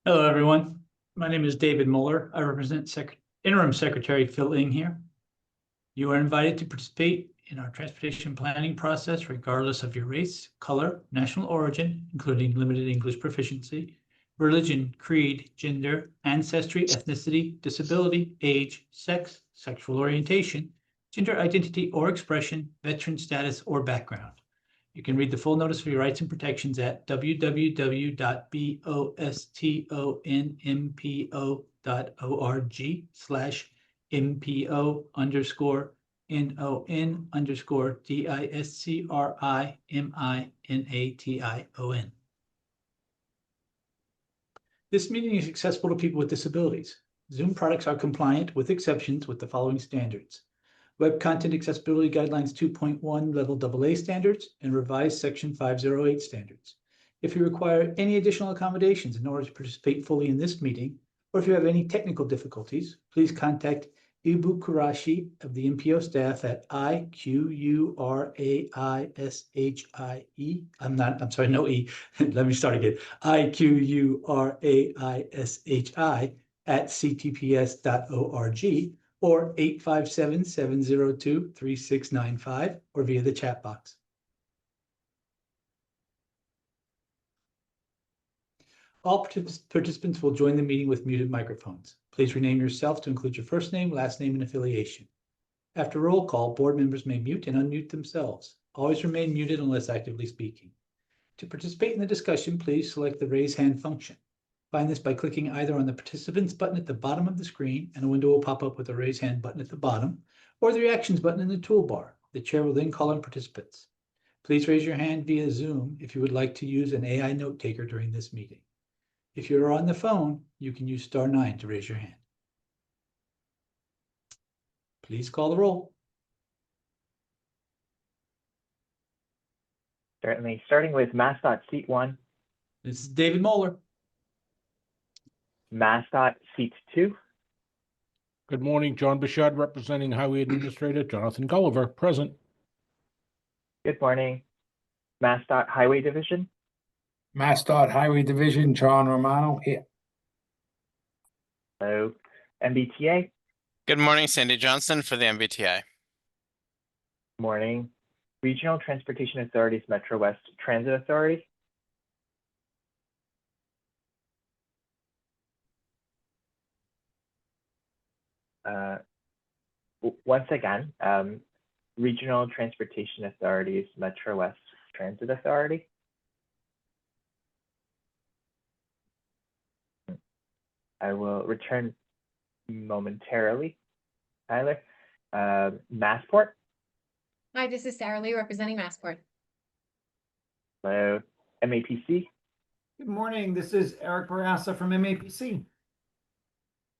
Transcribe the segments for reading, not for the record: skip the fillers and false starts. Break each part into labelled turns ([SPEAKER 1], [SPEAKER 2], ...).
[SPEAKER 1] Hello, everyone. My name is David Muller. I represent Interim Secretary Phil Ing here. You are invited to participate in our transportation planning process regardless of your race, color, national origin, including limited English proficiency, religion, creed, gender, ancestry, ethnicity, disability, age, sex, sexual orientation, gender identity or expression, veteran status, or background. You can read the full notice of your rights and protections at www.bostron.org/MPO_NON_DISCRIMINATION. This meeting is accessible to people with disabilities. Zoom products are compliant with exceptions with the following standards: Web Content Accessibility Guidelines 2.1 Level AA standards and revised Section 508 standards. If you require any additional accommodations in order to participate fully in this meeting, or if you have any technical difficulties, please contact Ibu Kurashi of the MPO staff at IQURAISHIE. No E. Let me start again. IQURAISHI@ctps.org or 857-702-3695 or via the chat box. All participants will join the meeting with muted microphones. Please rename yourself to include your first name, last name, and affiliation. After roll call, board members may mute and unmute themselves. Always remain muted unless actively speaking. To participate in the discussion, please select the raise hand function. Find this by clicking either on the participants button at the bottom of the screen, and a window will pop up with the raise hand button at the bottom, or the reactions button in the toolbar. The chair will then call on participants. Please raise your hand via Zoom if you would like to use an AI note taker during this meeting. If you are on the phone, you can use *9 to raise your hand. Please call the roll.
[SPEAKER 2] Certainly, starting with MassDOT Seat 1.
[SPEAKER 1] This is David Moeller.
[SPEAKER 2] MassDOT Seat 2.
[SPEAKER 3] Good morning, John Bishad, representing Highway Administrator Jonathan Gulliver, present.
[SPEAKER 2] Good morning. MassDOT Highway Division.
[SPEAKER 4] MassDOT Highway Division, John Romano here.
[SPEAKER 2] Hello. MBTA.
[SPEAKER 5] Good morning, Sandy Johnson for the MBTA.
[SPEAKER 2] Morning. Regional Transportation Authorities Metro West Transit Authority. Once again, Regional Transportation Authorities Metro West Transit Authority. I will return momentarily. Tyler. Massport.
[SPEAKER 6] Hi, this is Sarah Lee representing Massport.
[SPEAKER 2] Hello. MAPC.
[SPEAKER 7] Good morning. This is Eric Barassa from MAPC.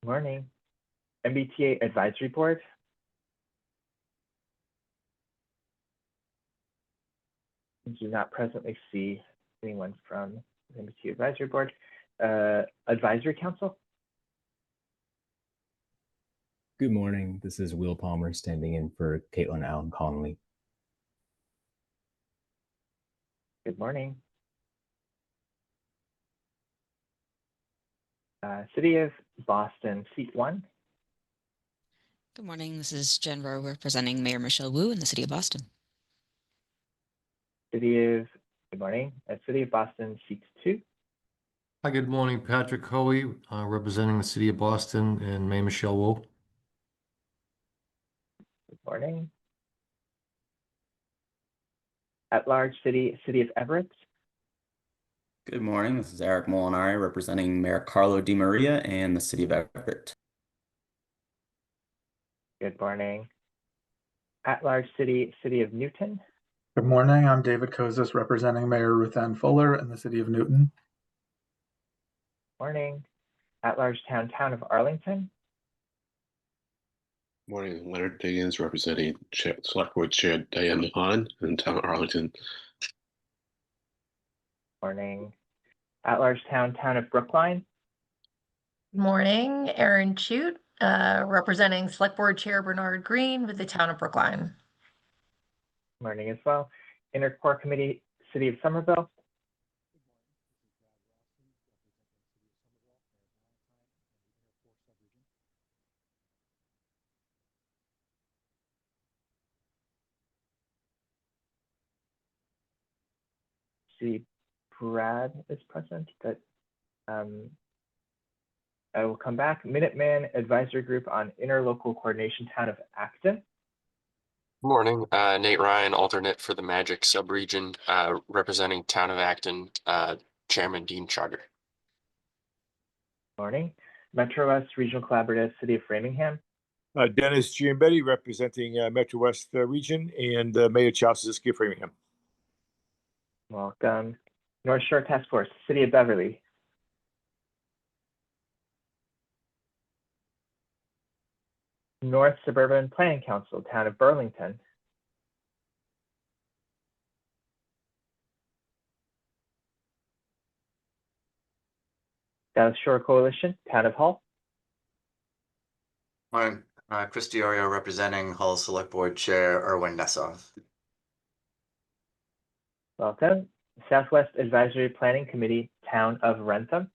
[SPEAKER 2] Morning. MBTA Advisory Board. I do not presently see anyone from the MBTA Advisory Board. Advisory Council.
[SPEAKER 8] Good morning. This is Will Palmer standing in for Caitlin Allen Connolly.
[SPEAKER 2] Good morning. City of Boston, Seat 1.
[SPEAKER 9] Good morning. This is Jen Rowe representing Mayor Michelle Wu in the City of Boston.
[SPEAKER 2] Good morning. City of Boston, Seat 2.
[SPEAKER 10] Hi, good morning. Patrick Hoey, representing the City of Boston and Mayor Michelle Wu.
[SPEAKER 2] Good morning. At-large City of Everett.
[SPEAKER 11] Good morning. This is Eric Molinari representing Mayor Carlo DiMaria and the City of Everett.
[SPEAKER 2] Good morning. At-large City of Newton.
[SPEAKER 12] Good morning. I'm David Kozis representing Mayor Ruth Ann Fuller in the City of Newton.
[SPEAKER 2] Morning. At-large Town of Arlington.
[SPEAKER 13] Morning. Leonard Diggins representing Select Board Chair Diane Hahn in Town of Arlington.
[SPEAKER 2] Morning. At-large Town of Brookline.
[SPEAKER 14] Good morning. Erin Chute, representing Select Board Chair Bernard Green with the Town of Brookline.
[SPEAKER 2] Morning as well. Intercore Committee, City of Somerville. see Brad is present, but I will come back. Minuteman Advisory Group on Interlocal Coordination, Town of Acton.
[SPEAKER 15] Morning, Nate Ryan, alternate for the Magic Subregion, representing Town of Acton, Chairman Dean Charter.
[SPEAKER 2] Morning. Metro West Regional Collaborative, City of Framingham.
[SPEAKER 16] Dennis Giambetti, representing Metro West Region, and Mayor Charles Ziski of Framingham.
[SPEAKER 2] Welcome. North Shore Task Force, City of Beverly. North Suburban Planning Council, Town of Burlington. South Shore Coalition, Town of Hull.
[SPEAKER 17] Morning, Chris Diorio representing Hull Select Board Chair Erwin Nessoff.
[SPEAKER 2] Welcome. Southwest Advisory Planning Committee, Town of Rentham.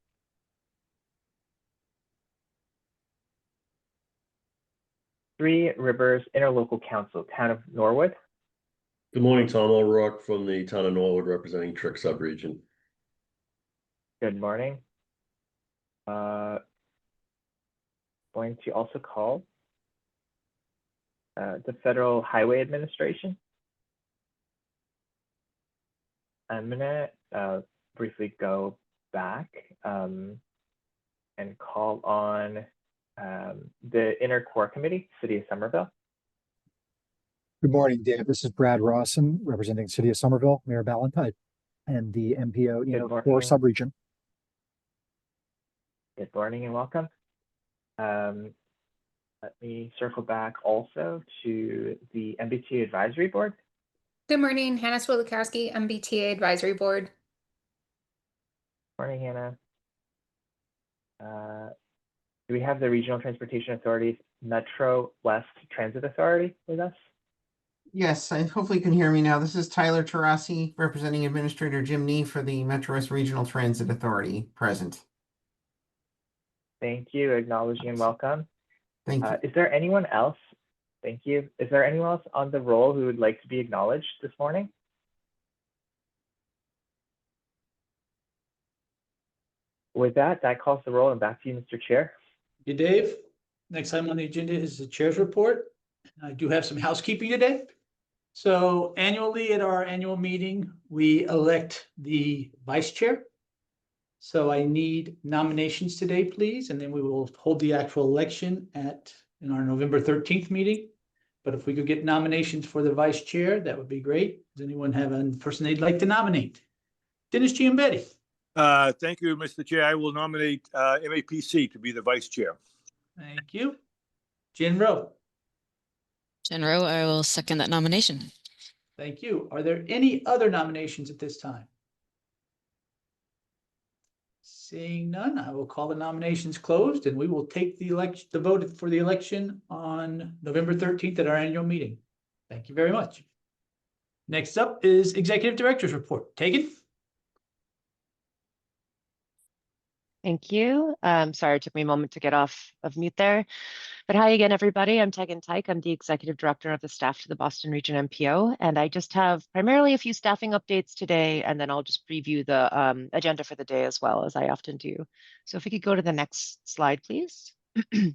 [SPEAKER 2] Three Rivers Interlocal Council, Town of Norwood.
[SPEAKER 18] Good morning, Tom O'Rourke from the Town of Norwood, representing Trick Subregion.
[SPEAKER 2] Good morning. Going to also call the Federal Highway Administration. I'm gonna briefly go back and call on the Inner Core Committee, City of Somerville.
[SPEAKER 19] Good morning, Dave. This is Brad Rawson, representing City of Somerville, Mayor Ballantyne, and the MPO Inner Core Subregion.
[SPEAKER 2] Good morning and welcome. Let me circle back also to the MBTA Advisory Board.
[SPEAKER 6] Good morning, Hannah Swilakowski, MBTA Advisory Board.
[SPEAKER 2] Morning, Hannah. Do we have the Regional Transportation Authority's Metro West Transit Authority with us?
[SPEAKER 20] Yes, hopefully you can hear me now. This is Tyler Tarasi, representing Administrator Jim Nee for the Metro West Regional Transit Authority, present.
[SPEAKER 2] Thank you, acknowledging and welcome.
[SPEAKER 20] Thank you.
[SPEAKER 2] Is there anyone else? Thank you. Is there anyone else on the roll who would like to be acknowledged this morning? With that calls the roll, and back to you, Mr. Chair.
[SPEAKER 1] You, Dave. Next item on the agenda is the chair's report. I do have some housekeeping today. So annually at our annual meeting, we elect the vice chair. So I need nominations today, please, and then we will hold the actual election in our November 13th meeting. But if we could get nominations for the vice chair, that would be great. Does anyone have a person they'd like to nominate? Dennis Giambetti.
[SPEAKER 16] Thank you, Mr. Chair. I will nominate MAPC to be the vice chair.
[SPEAKER 1] Thank you. Jen Rowe.
[SPEAKER 9] Jen Rowe, I will second that nomination.
[SPEAKER 1] Thank you. Are there any other nominations at this time? Seeing none, I will call the nominations closed, and we will take the vote for the election on November 13th at our annual meeting. Thank you very much. Next up is Executive Director's Report. Tegan?
[SPEAKER 21] Thank you. Sorry, it took me a moment to get off of mute there. But hi again, everybody. I'm Tegan Tyke. I'm the Executive Director of the staff to the Boston Region MPO, and I just have primarily a few staffing updates today, and then I'll just preview the agenda for the day as well, as I often do. So if we could go to the next slide, please.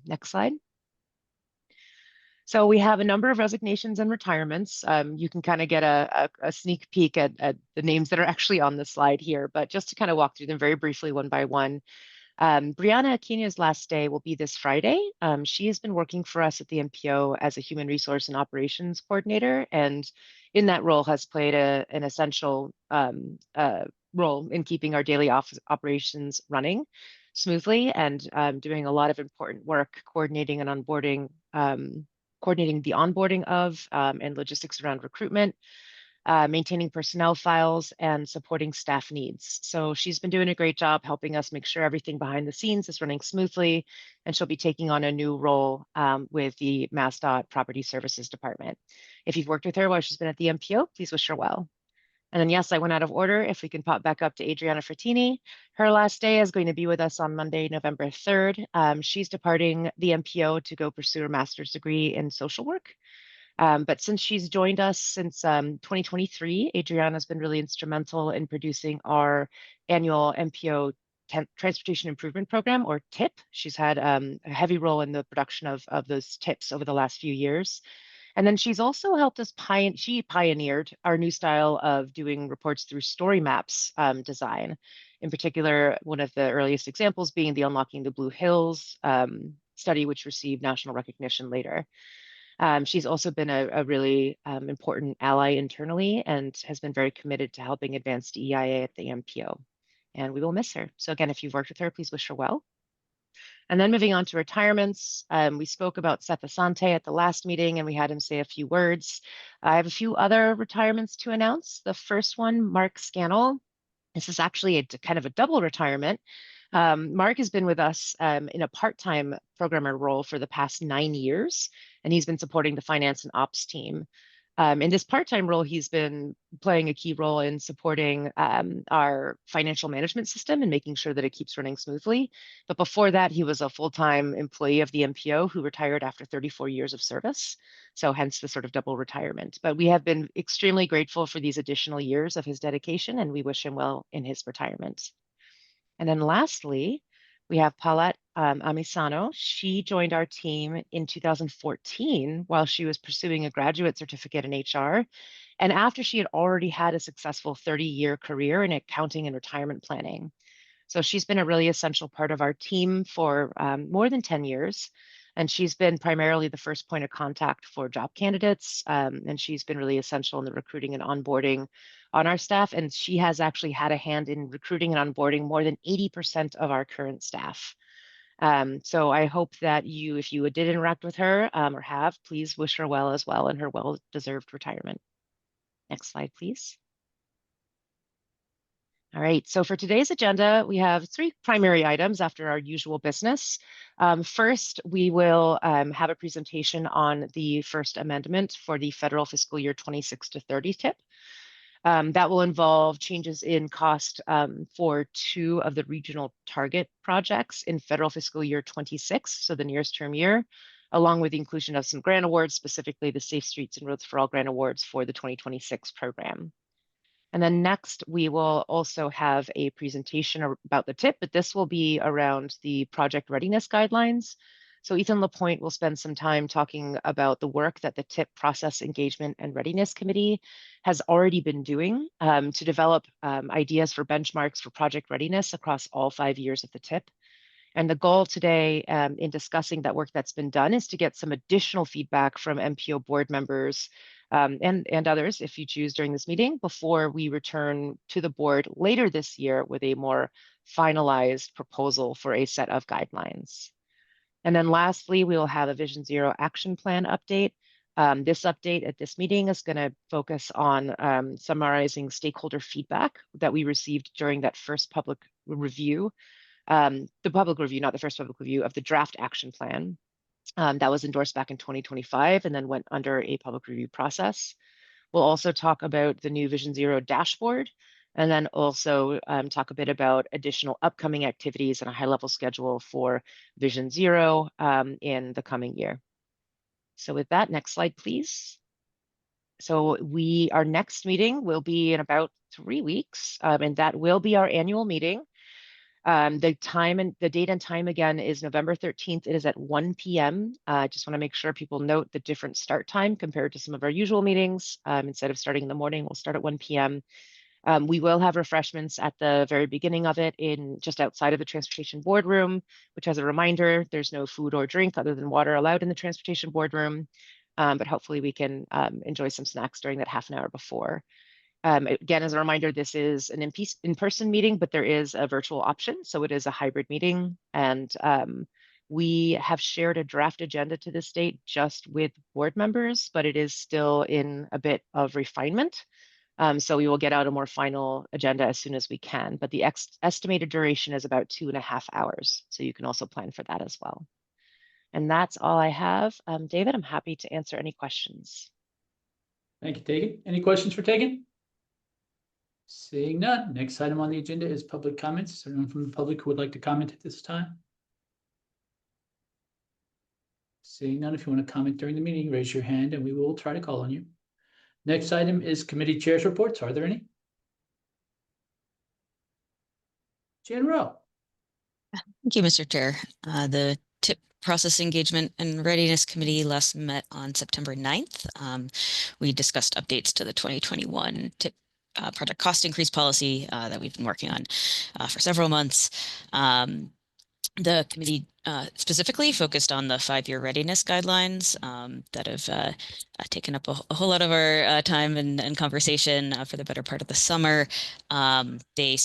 [SPEAKER 21] Next slide. So we have a number of resignations and retirements. You can kind of get a sneak peek at the names that are actually on the slide here, but just to kind of walk through them very briefly one by one. Brianna Aquino's last day will be this Friday. She has been working for us at the MPO as a human resource and operations coordinator, and in that role has played an essential role in keeping our daily operations running smoothly and doing a lot of important work coordinating and onboarding, coordinating the onboarding of and logistics around recruitment, maintaining personnel files, and supporting staff needs. So she's been doing a great job helping us make sure everything behind the scenes is running smoothly, and she'll be taking on a new role with the MassDOT Property Services Department. If you've worked with her while she's been at the MPO, please wish her well. And then yes, I went out of order. If we can pop back up to Adriana Frattini. Her last day is going to be with us on Monday, November 3rd. She's departing the MPO to go pursue her master's degree in social work. But since she's joined us since 2023, Adriana's been really instrumental in producing our annual MPO Transportation Improvement Program, or TIP. She's had a heavy role in the production of those TIPs over the last few years. And then she's also helped us she pioneered our new style of doing reports through story maps design. In particular, one of the earliest examples being the Unlocking the Blue Hills study, which received national recognition later. She's also been a really important ally internally and has been very committed to helping advance DEIA at the MPO. And we will miss her. So again, if you've worked with her, please wish her well. And then moving on to retirements, we spoke about Seth Asante at the last meeting and we had him say a few words. I have a few other retirements to announce. The first one, Mark Scannell. This is actually kind of a double retirement. Mark has been with us in a part-time programmer role for the past 9 years, and he's been supporting the finance and ops team. In this part-time role, he's been playing a key role in supporting our financial management system and making sure that it keeps running smoothly. But before that, he was a full-time employee of the MPO who retired after 34 years of service. So hence the sort of double retirement. But we have been extremely grateful for these additional years of his dedication, and we wish him well in his retirement. And then lastly, we have Paulette Amisano. She joined our team in 2014 while she was pursuing a graduate certificate in HR. And after she had already had a successful 30-year career in accounting and retirement planning. So she's been a really essential part of our team for more than 10 years. And she's been primarily the first point of contact for job candidates. And she's been really essential in the recruiting and onboarding on our staff. And she has actually had a hand in recruiting and onboarding more than 80% of our current staff. So I hope that if you did interact with her or have, please wish her well as well in her well-deserved retirement. Next slide, please. All right, so for today's agenda, we have 3 primary items after our usual business. First, we will have a presentation on the first amendment for the federal fiscal year 26 to 30 TIP. That will involve changes in cost for 2 of the regional target projects in federal fiscal year 26, so the nearest term year, along with the inclusion of some grant awards, specifically the Safe Streets and Roads for All grant awards for the 2026 program. And then next, we will also have a presentation about the TIP, but this will be around the project readiness guidelines. So Ethan Lapointe will spend some time talking about the work that the TIP Process Engagement and Readiness Committee has already been doing to develop ideas for benchmarks for project readiness across all 5 years of the TIP. And the goal today in discussing that work that's been done is to get some additional feedback from MPO board members and others, if you choose during this meeting, before we return to the board later this year with a more finalized proposal for a set of guidelines. And then lastly, we will have a Vision Zero action plan update. This update at this meeting is going to focus on summarizing stakeholder feedback that we received during that first public review, the public review, not the first public review of the draft action plan. That was endorsed back in 2025 and then went under a public review process. We'll also talk about the new Vision Zero dashboard and then also talk a bit about additional upcoming activities and a high-level schedule for Vision Zero in the coming year. So with that, next slide, please. So our next meeting will be in about 3 weeks, and that will be our annual meeting. The time and the date and time again is November 13th. It is at 1 p.m. Just want to make sure people note the different start time compared to some of our usual meetings. Instead of starting in the morning, we'll start at 1 p.m. We will have refreshments at the very beginning of it in just outside of the transportation boardroom, which as a reminder, there's no food or drink other than water allowed in the transportation boardroom. But hopefully we can enjoy some snacks during that half an hour before. Again, as a reminder, this is an in-person meeting, but there is a virtual option. So it is a hybrid meeting. And we have shared a draft agenda to this date just with board members, but it is still in a bit of refinement. So we will get out a more final agenda as soon as we can. But the estimated duration is about 2.5 hours. So you can also plan for that as well. And that's all I have. David, I'm happy to answer any questions.
[SPEAKER 1] Thank you, Tegan. Any questions for Tegan? Seeing none, next item on the agenda is public comments. Is there anyone from the public who would like to comment at this time? Seeing none, if you want to comment during the meeting, raise your hand and we will try to call on you. Next item is committee chairs reports. Are there any? Jan Rowe.
[SPEAKER 9] Thank you, Mr. Chair. The TIP Process Engagement and Readiness Committee last met on September 9th. We discussed updates to the 2021 TIP project cost increase policy that we've been working on for several months. The committee specifically focused on the 5-year readiness guidelines that have taken up a whole lot of our time and conversation for the better part of the summer. They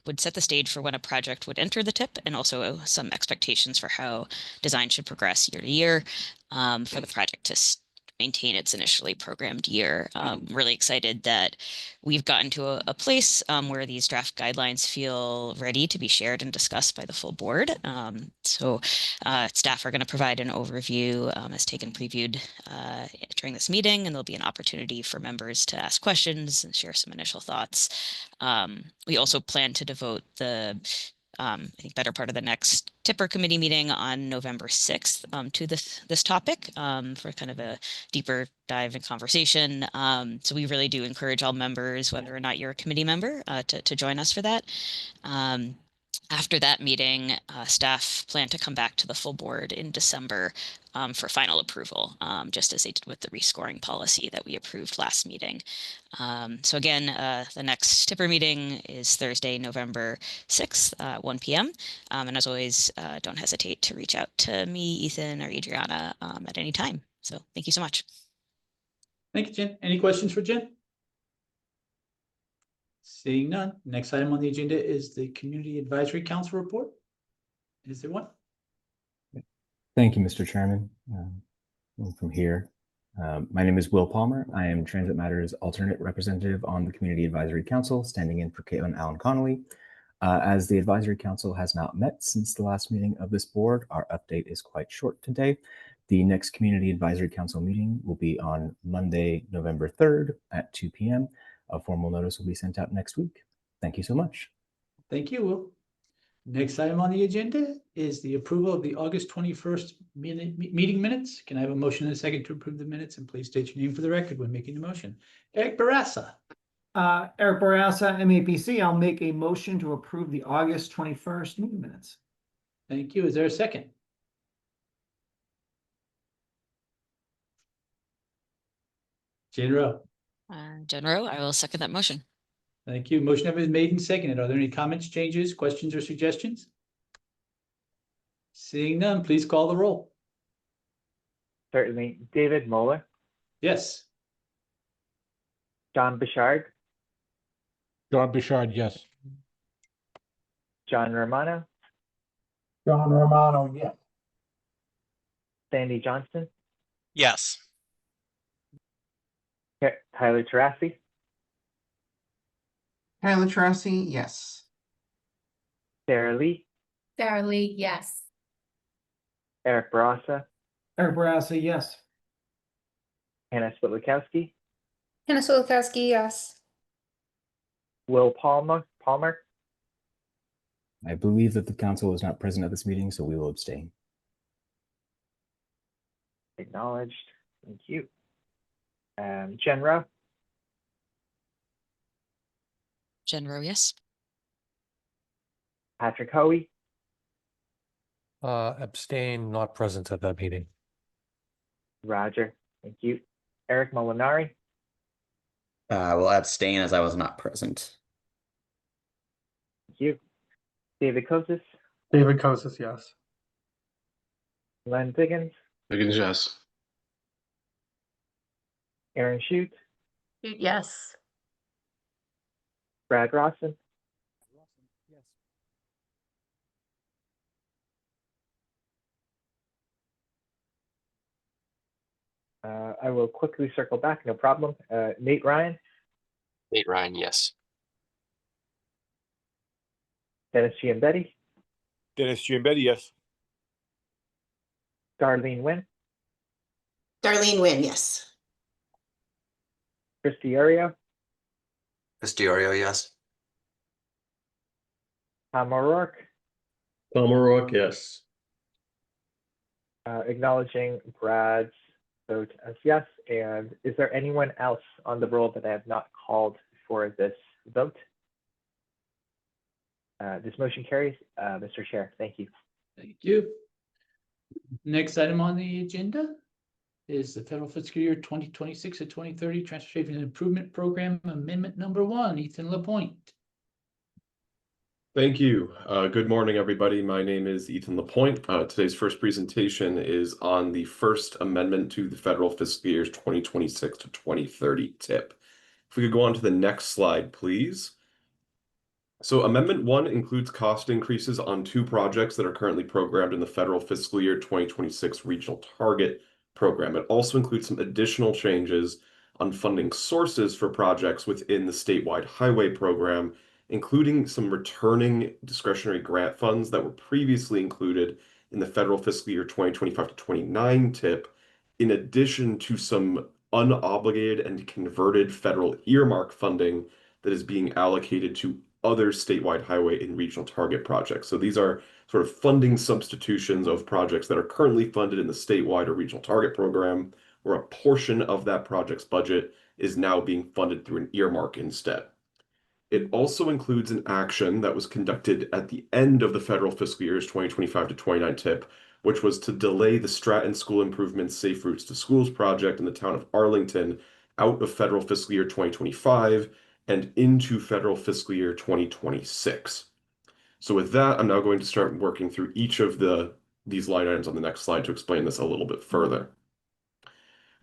[SPEAKER 9] would set the stage for when a project would enter the TIP and also some expectations for how design should progress year to year for the project to maintain its initially programmed year. Really excited that we've gotten to a place where these draft guidelines feel ready to be shared and discussed by the full board. Staff are going to provide an overview as taken previewed during this meeting, and there'll be an opportunity for members to ask questions and share some initial thoughts. We also plan to devote the I think better part of the next Tipper committee meeting on November 6th to this topic for kind of a deeper dive and conversation. So we really do encourage all members, whether or not you're a committee member, to join us for that. After that meeting, staff plan to come back to the full board in December for final approval, just as they did with the rescoring policy that we approved last meeting. So again, the next Tipper meeting is Thursday, November 6th, 1 p.m. And as always, don't hesitate to reach out to me, Ethan, or Adriana at any time. So thank you so much.
[SPEAKER 1] Thank you, Jen. Any questions for Jen? Seeing none, next item on the agenda is the Community Advisory Council report. Is there one?
[SPEAKER 8] Thank you, Mr. Chairman. From here, my name is Will Palmer. I am Transit Matters alternate representative on the Community Advisory Council, standing in for Caitlin Allen Connolly. As the Advisory Council has not met since the last meeting of this board, our update is quite short today. The next Community Advisory Council meeting will be on Monday, November 3rd at 2 p.m. A formal notice will be sent out next week. Thank you so much.
[SPEAKER 1] Thank you, Will. Next item on the agenda is the approval of the August 21st meeting minutes. Can I have a motion and a second to approve the minutes? And please state your name for the record when making the motion. Eric Barassa.
[SPEAKER 7] Eric Barassa, MAPC. I'll make a motion to approve the August 21st meeting minutes.
[SPEAKER 1] Thank you. Is there a second? Jan Rowe.
[SPEAKER 9] Jen Rowe, I will second that motion.
[SPEAKER 1] Thank you. Motion has been made and seconded. Are there any comments, changes, questions, or suggestions? Seeing none, please call the roll.
[SPEAKER 2] Certainly. David Moeller,
[SPEAKER 1] Yes.
[SPEAKER 2] John Bouchard,
[SPEAKER 4] John Bouchard, yes.
[SPEAKER 2] John Romano,
[SPEAKER 4] John Romano, yes.
[SPEAKER 2] Sandy Johnston,
[SPEAKER 5] Yes.
[SPEAKER 2] Tyler Tarasi,
[SPEAKER 20] Tyler Tracy, yes.
[SPEAKER 2] Sarah Lee,
[SPEAKER 6] Sarah Lee, yes.
[SPEAKER 2] Eric Barassa,
[SPEAKER 7] Eric Barassa, yes.
[SPEAKER 2] Hannah Switlikowski,
[SPEAKER 6] Hannah Swilakowski, yes.
[SPEAKER 2] Will Palmer,
[SPEAKER 8] I believe that the council is not present at this meeting, so we will abstain.
[SPEAKER 2] acknowledged. Thank you. Jen Rowe,
[SPEAKER 9] Jen Rowe, yes.
[SPEAKER 2] Patrick Hoey,
[SPEAKER 10] Abstain, not present at that meeting.
[SPEAKER 2] Roger. Thank you. Eric Molinari,
[SPEAKER 11] Will abstain as I was not present.
[SPEAKER 2] thank you. David Kosis,
[SPEAKER 12] David Kosis, yes.
[SPEAKER 2] Len Diggins,
[SPEAKER 13] Higgins, yes.
[SPEAKER 2] Aaron Shute,
[SPEAKER 14] Shoot, yes.
[SPEAKER 2] Brad Rawson, I will quickly circle back, no problem. Nate Ryan,
[SPEAKER 15] Nate Ryan, yes.
[SPEAKER 2] Dennis Giambetti,
[SPEAKER 16] Dennis Giambetti, yes.
[SPEAKER 2] Darlene Wynn,
[SPEAKER 20] Darlene Wynn, yes.
[SPEAKER 2] Chris Diorio,
[SPEAKER 17] Chris Diorio, yes.
[SPEAKER 2] Tom O'Rourke,
[SPEAKER 18] Tom O'Rourke, yes.
[SPEAKER 2] Acknowledging Brad's vote as yes. And is there anyone else on the roll that I have not called for this vote? This motion carries. Mr. Chair, thank you.
[SPEAKER 1] Thank you. Next item on the agenda is the federal fiscal year 2026 to 2030 Transportation Improvement Program Amendment Number 1. Ethan Lapointe.
[SPEAKER 3] Thank you. Good morning, everybody. My name is Ethan Lapointe. Today's first presentation is on the first amendment to the federal fiscal years 2026 to 2030 TIP. If we could go on to the next slide, please. So Amendment 1 includes cost increases on 2 projects that are currently programmed in the federal fiscal year 2026 Regional Target Program. It also includes some additional changes on funding sources for projects within the statewide highway program, including some returning discretionary grant funds that were previously included in the federal fiscal year 2025 to 29 TIP, in addition to some unobligated and converted federal earmark funding that is being allocated to other statewide highway and regional target projects. So these are sort of funding substitutions of projects that are currently funded in the statewide or regional target program, where a portion of that project's budget is now being funded through an earmark instead. It also includes an action that was conducted at the end of the federal fiscal years 2025 to 29 TIP, which was to delay the Stratton School Improvements Safe Routes to Schools project in the town of Arlington out of federal fiscal year 2025 and into federal fiscal year 2026. So with that, I'm now going to start working through each of these line items on the next slide to explain this a little bit further.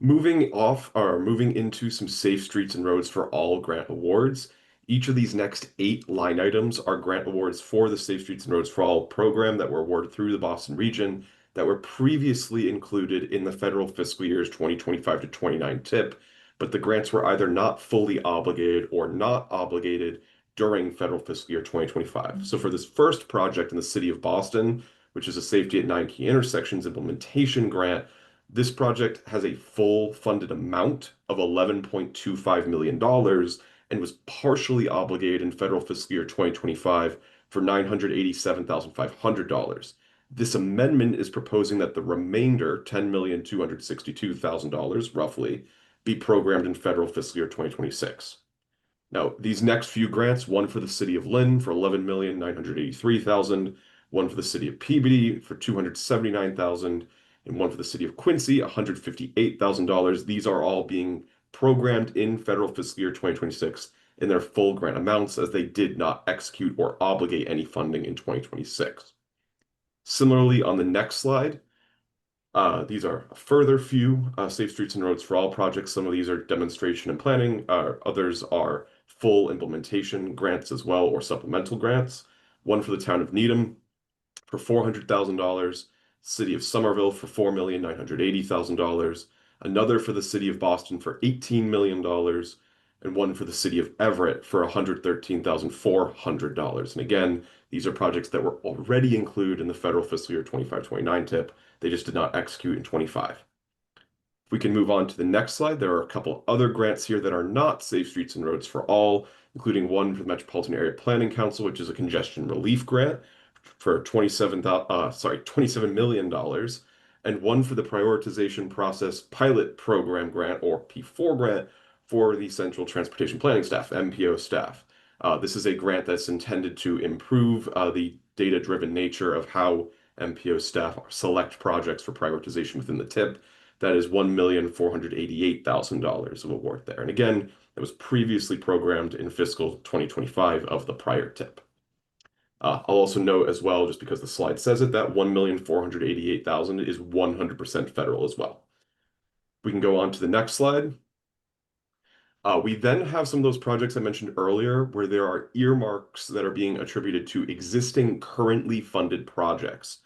[SPEAKER 3] Moving into some Safe Streets and Roads for All grant awards. Each of these next 8 line items are grant awards for the Safe Streets and Roads for All program that were awarded through the Boston region that were previously included in the federal fiscal years 2025 to 29 TIP, but the grants were either not fully obligated or not obligated during federal fiscal year 2025. So for this first project in the city of Boston, which is a Safety at 9 Key Intersections implementation grant, this project has a full funded amount of $11.25 million and was partially obligated in federal fiscal year 2025 for $987,500. This amendment is proposing that the remainder, $10,262,000 roughly, be programmed in federal fiscal year 2026. Now, these next few grants, one for the city of Lynn for $11,983,000, one for the city of Peabody for $279,000, and one for the city of Quincy, $158,000. These are all being programmed in federal fiscal year 2026 in their full grant amounts, as they did not execute or obligate any funding in 2026. Similarly, on the next slide, these are a further few Safe Streets and Roads for All projects. Some of these are demonstration and planning. Others are full implementation grants as well, or supplemental grants. One for the town of Needham for $400,000, city of Somerville for $4,980,000, another for the city of Boston for $18 million, and one for the city of Everett for $113,400. And again, these are projects that were already included in the federal fiscal year 25-29 TIP. They just did not execute in 25. If we can move on to the next slide, there are a couple other grants here that are not Safe Streets and Roads for All, including one for the Metropolitan Area Planning Council, which is a congestion relief grant for $27 million, and one for the Prioritization Process Pilot Program Grant, or P4 grant, for the Central Transportation Planning Staff, MPO staff. This is a grant that's intended to improve the data-driven nature of how MPO staff select projects for prioritization within the TIP. That is $1,488,000 of award there. And again, it was previously programmed in fiscal 2025 of the prior TIP. I'll also note as well, just because the slide says it, that $1,488,000 is 100% federal as well. We can go on to the next slide. We then have some of those projects I mentioned earlier where there are earmarks that are being attributed to existing currently funded projects.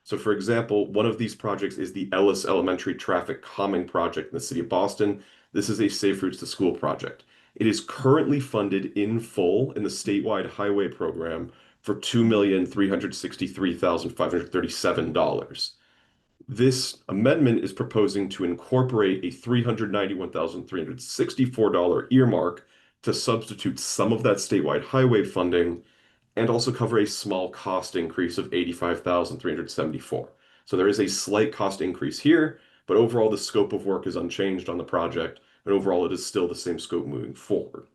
[SPEAKER 3] So for example, one of these projects is the Ellis Elementary Traffic Calming Project in the city of Boston. This is a Safe Routes to School project. It is currently funded in full in the statewide highway program for $2,363,537. This amendment is proposing to incorporate a $391,364 earmark to substitute some of that statewide highway funding and also cover a small cost increase of $85,374. So there is a slight cost increase here, but overall the scope of work is unchanged on the project, and overall it is still the same scope moving forward.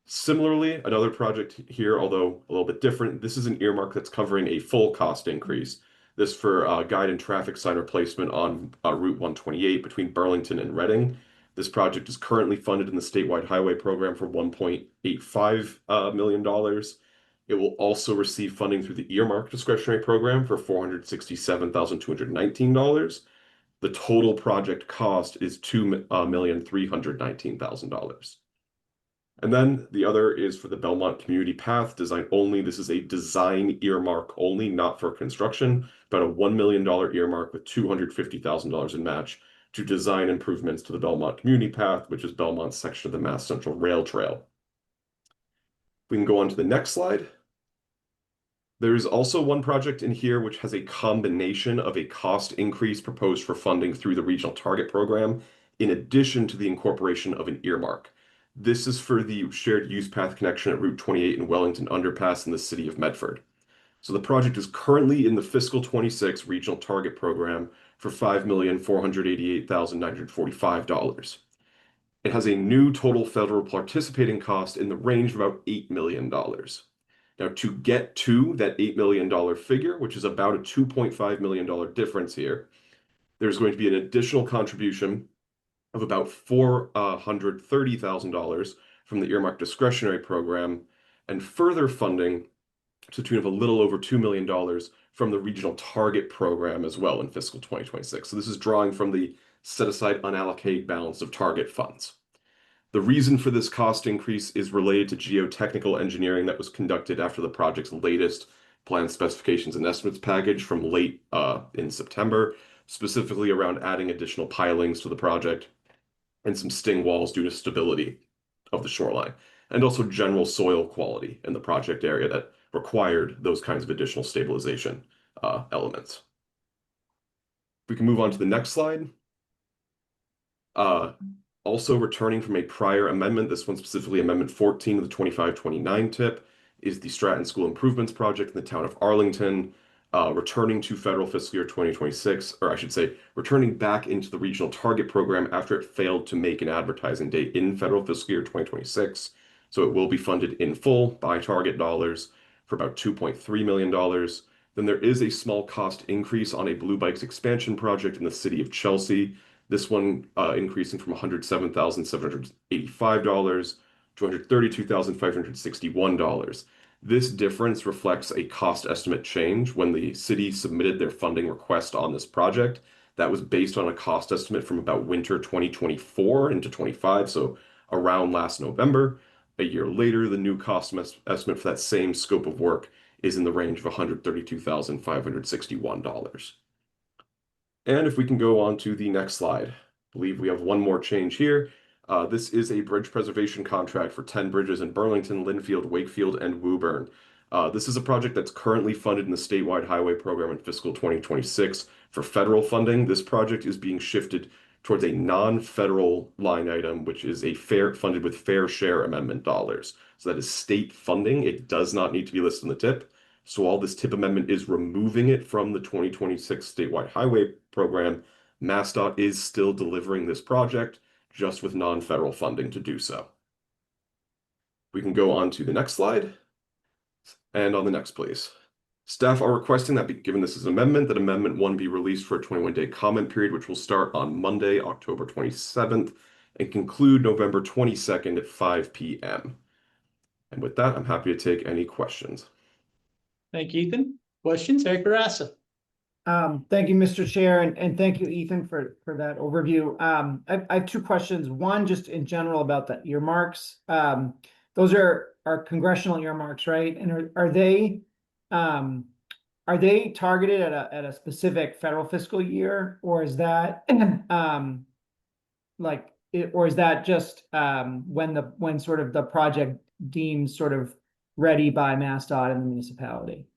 [SPEAKER 3] Similarly, another project here, although a little bit different, this is an earmark that's covering a full cost increase. This for guide and traffic sign replacement on Route 128 between Burlington and Reading. This project is currently funded in the statewide highway program for $1.85 million. It will also receive funding through the earmark discretionary program for $467,219. The total project cost is $2,319,000. And then the other is for the Belmont Community Path design only. This is a design earmark only, not for construction, but a $1 million earmark with $250,000 in match to design improvements to the Belmont Community Path, which is Belmont's section of the Mass Central Rail Trail. We can go on to the next slide. There's also one project in here which has a combination of a cost increase proposed for funding through the Regional Target Program, in addition to the incorporation of an earmark. This is for the shared use path connection at Route 28 and Wellington Underpass in the city of Medford. So the project is currently in the fiscal 26 Regional Target Program for $5,488,945. It has a new total federal participating cost in the range of about $8 million. Now, to get to that $8 million figure, which is about a $2.5 million difference here, there's going to be an additional contribution of about $430,000 from the earmark discretionary program, and further funding to the tune of a little over $2 million from the regional target program as well in fiscal 2026. So this is drawing from the set-aside unallocated balance of target funds. The reason for this cost increase is related to geotechnical engineering that was conducted after the project's latest plan specifications and estimates package from late in September, specifically around adding additional pilings to the project and some sting walls due to stability of the shoreline, and also general soil quality in the project area that required those kinds of additional stabilization elements. We can move on to the next slide. Also returning from a prior amendment, this one specifically Amendment 14 of the 2529 tip, is the Stratton School Improvements Project in the town of Arlington, returning to federal fiscal year 2026, or I should say, returning back into the regional target program after it failed to make an advertising date in federal fiscal year 2026. So it will be funded in full by target dollars for about $2.3 million. Then there is a small cost increase on a Blue Bikes expansion project in the city of Chelsea. This one increasing from $107,785 to $132,561. This difference reflects a cost estimate change when the city submitted their funding request on this project. That was based on a cost estimate from about winter 2024 into 25, so around last November. A year later, the new cost estimate for that same scope of work is in the range of $132,561. And if we can go on to the next slide, I believe we have one more change here. This is a bridge preservation contract for 10 bridges in Burlington, Linfield, Wakefield, and Woburn. This is a project that's currently funded in the statewide highway program in fiscal 2026 for federal funding. This project is being shifted towards a non-federal line item, which is funded with fair share amendment dollars. So that is state funding. It does not need to be listed in the tip. So while this tip amendment is removing it from the 2026 statewide highway program, MassDOT is still delivering this project, just with non-federal funding to do so. We can go on to the next slide. And on the next, please. Staff are requesting that, given this is an amendment, that Amendment 1 be released for a 21-day comment period, which will start on Monday, October 27th, and conclude November 22nd at 5 p.m. And with that, I'm happy to take any questions.
[SPEAKER 1] Thank you, Ethan. Questions? Eric Barassa.
[SPEAKER 7] Thank you, Mr. Chair, and thank you, Ethan, for that overview. I have two questions. One, just in general about the earmarks. Those are congressional earmarks, right? And are they targeted at a specific federal fiscal year, or is that or is that just when sort of the project deems sort of ready by MassDOT and the municipality?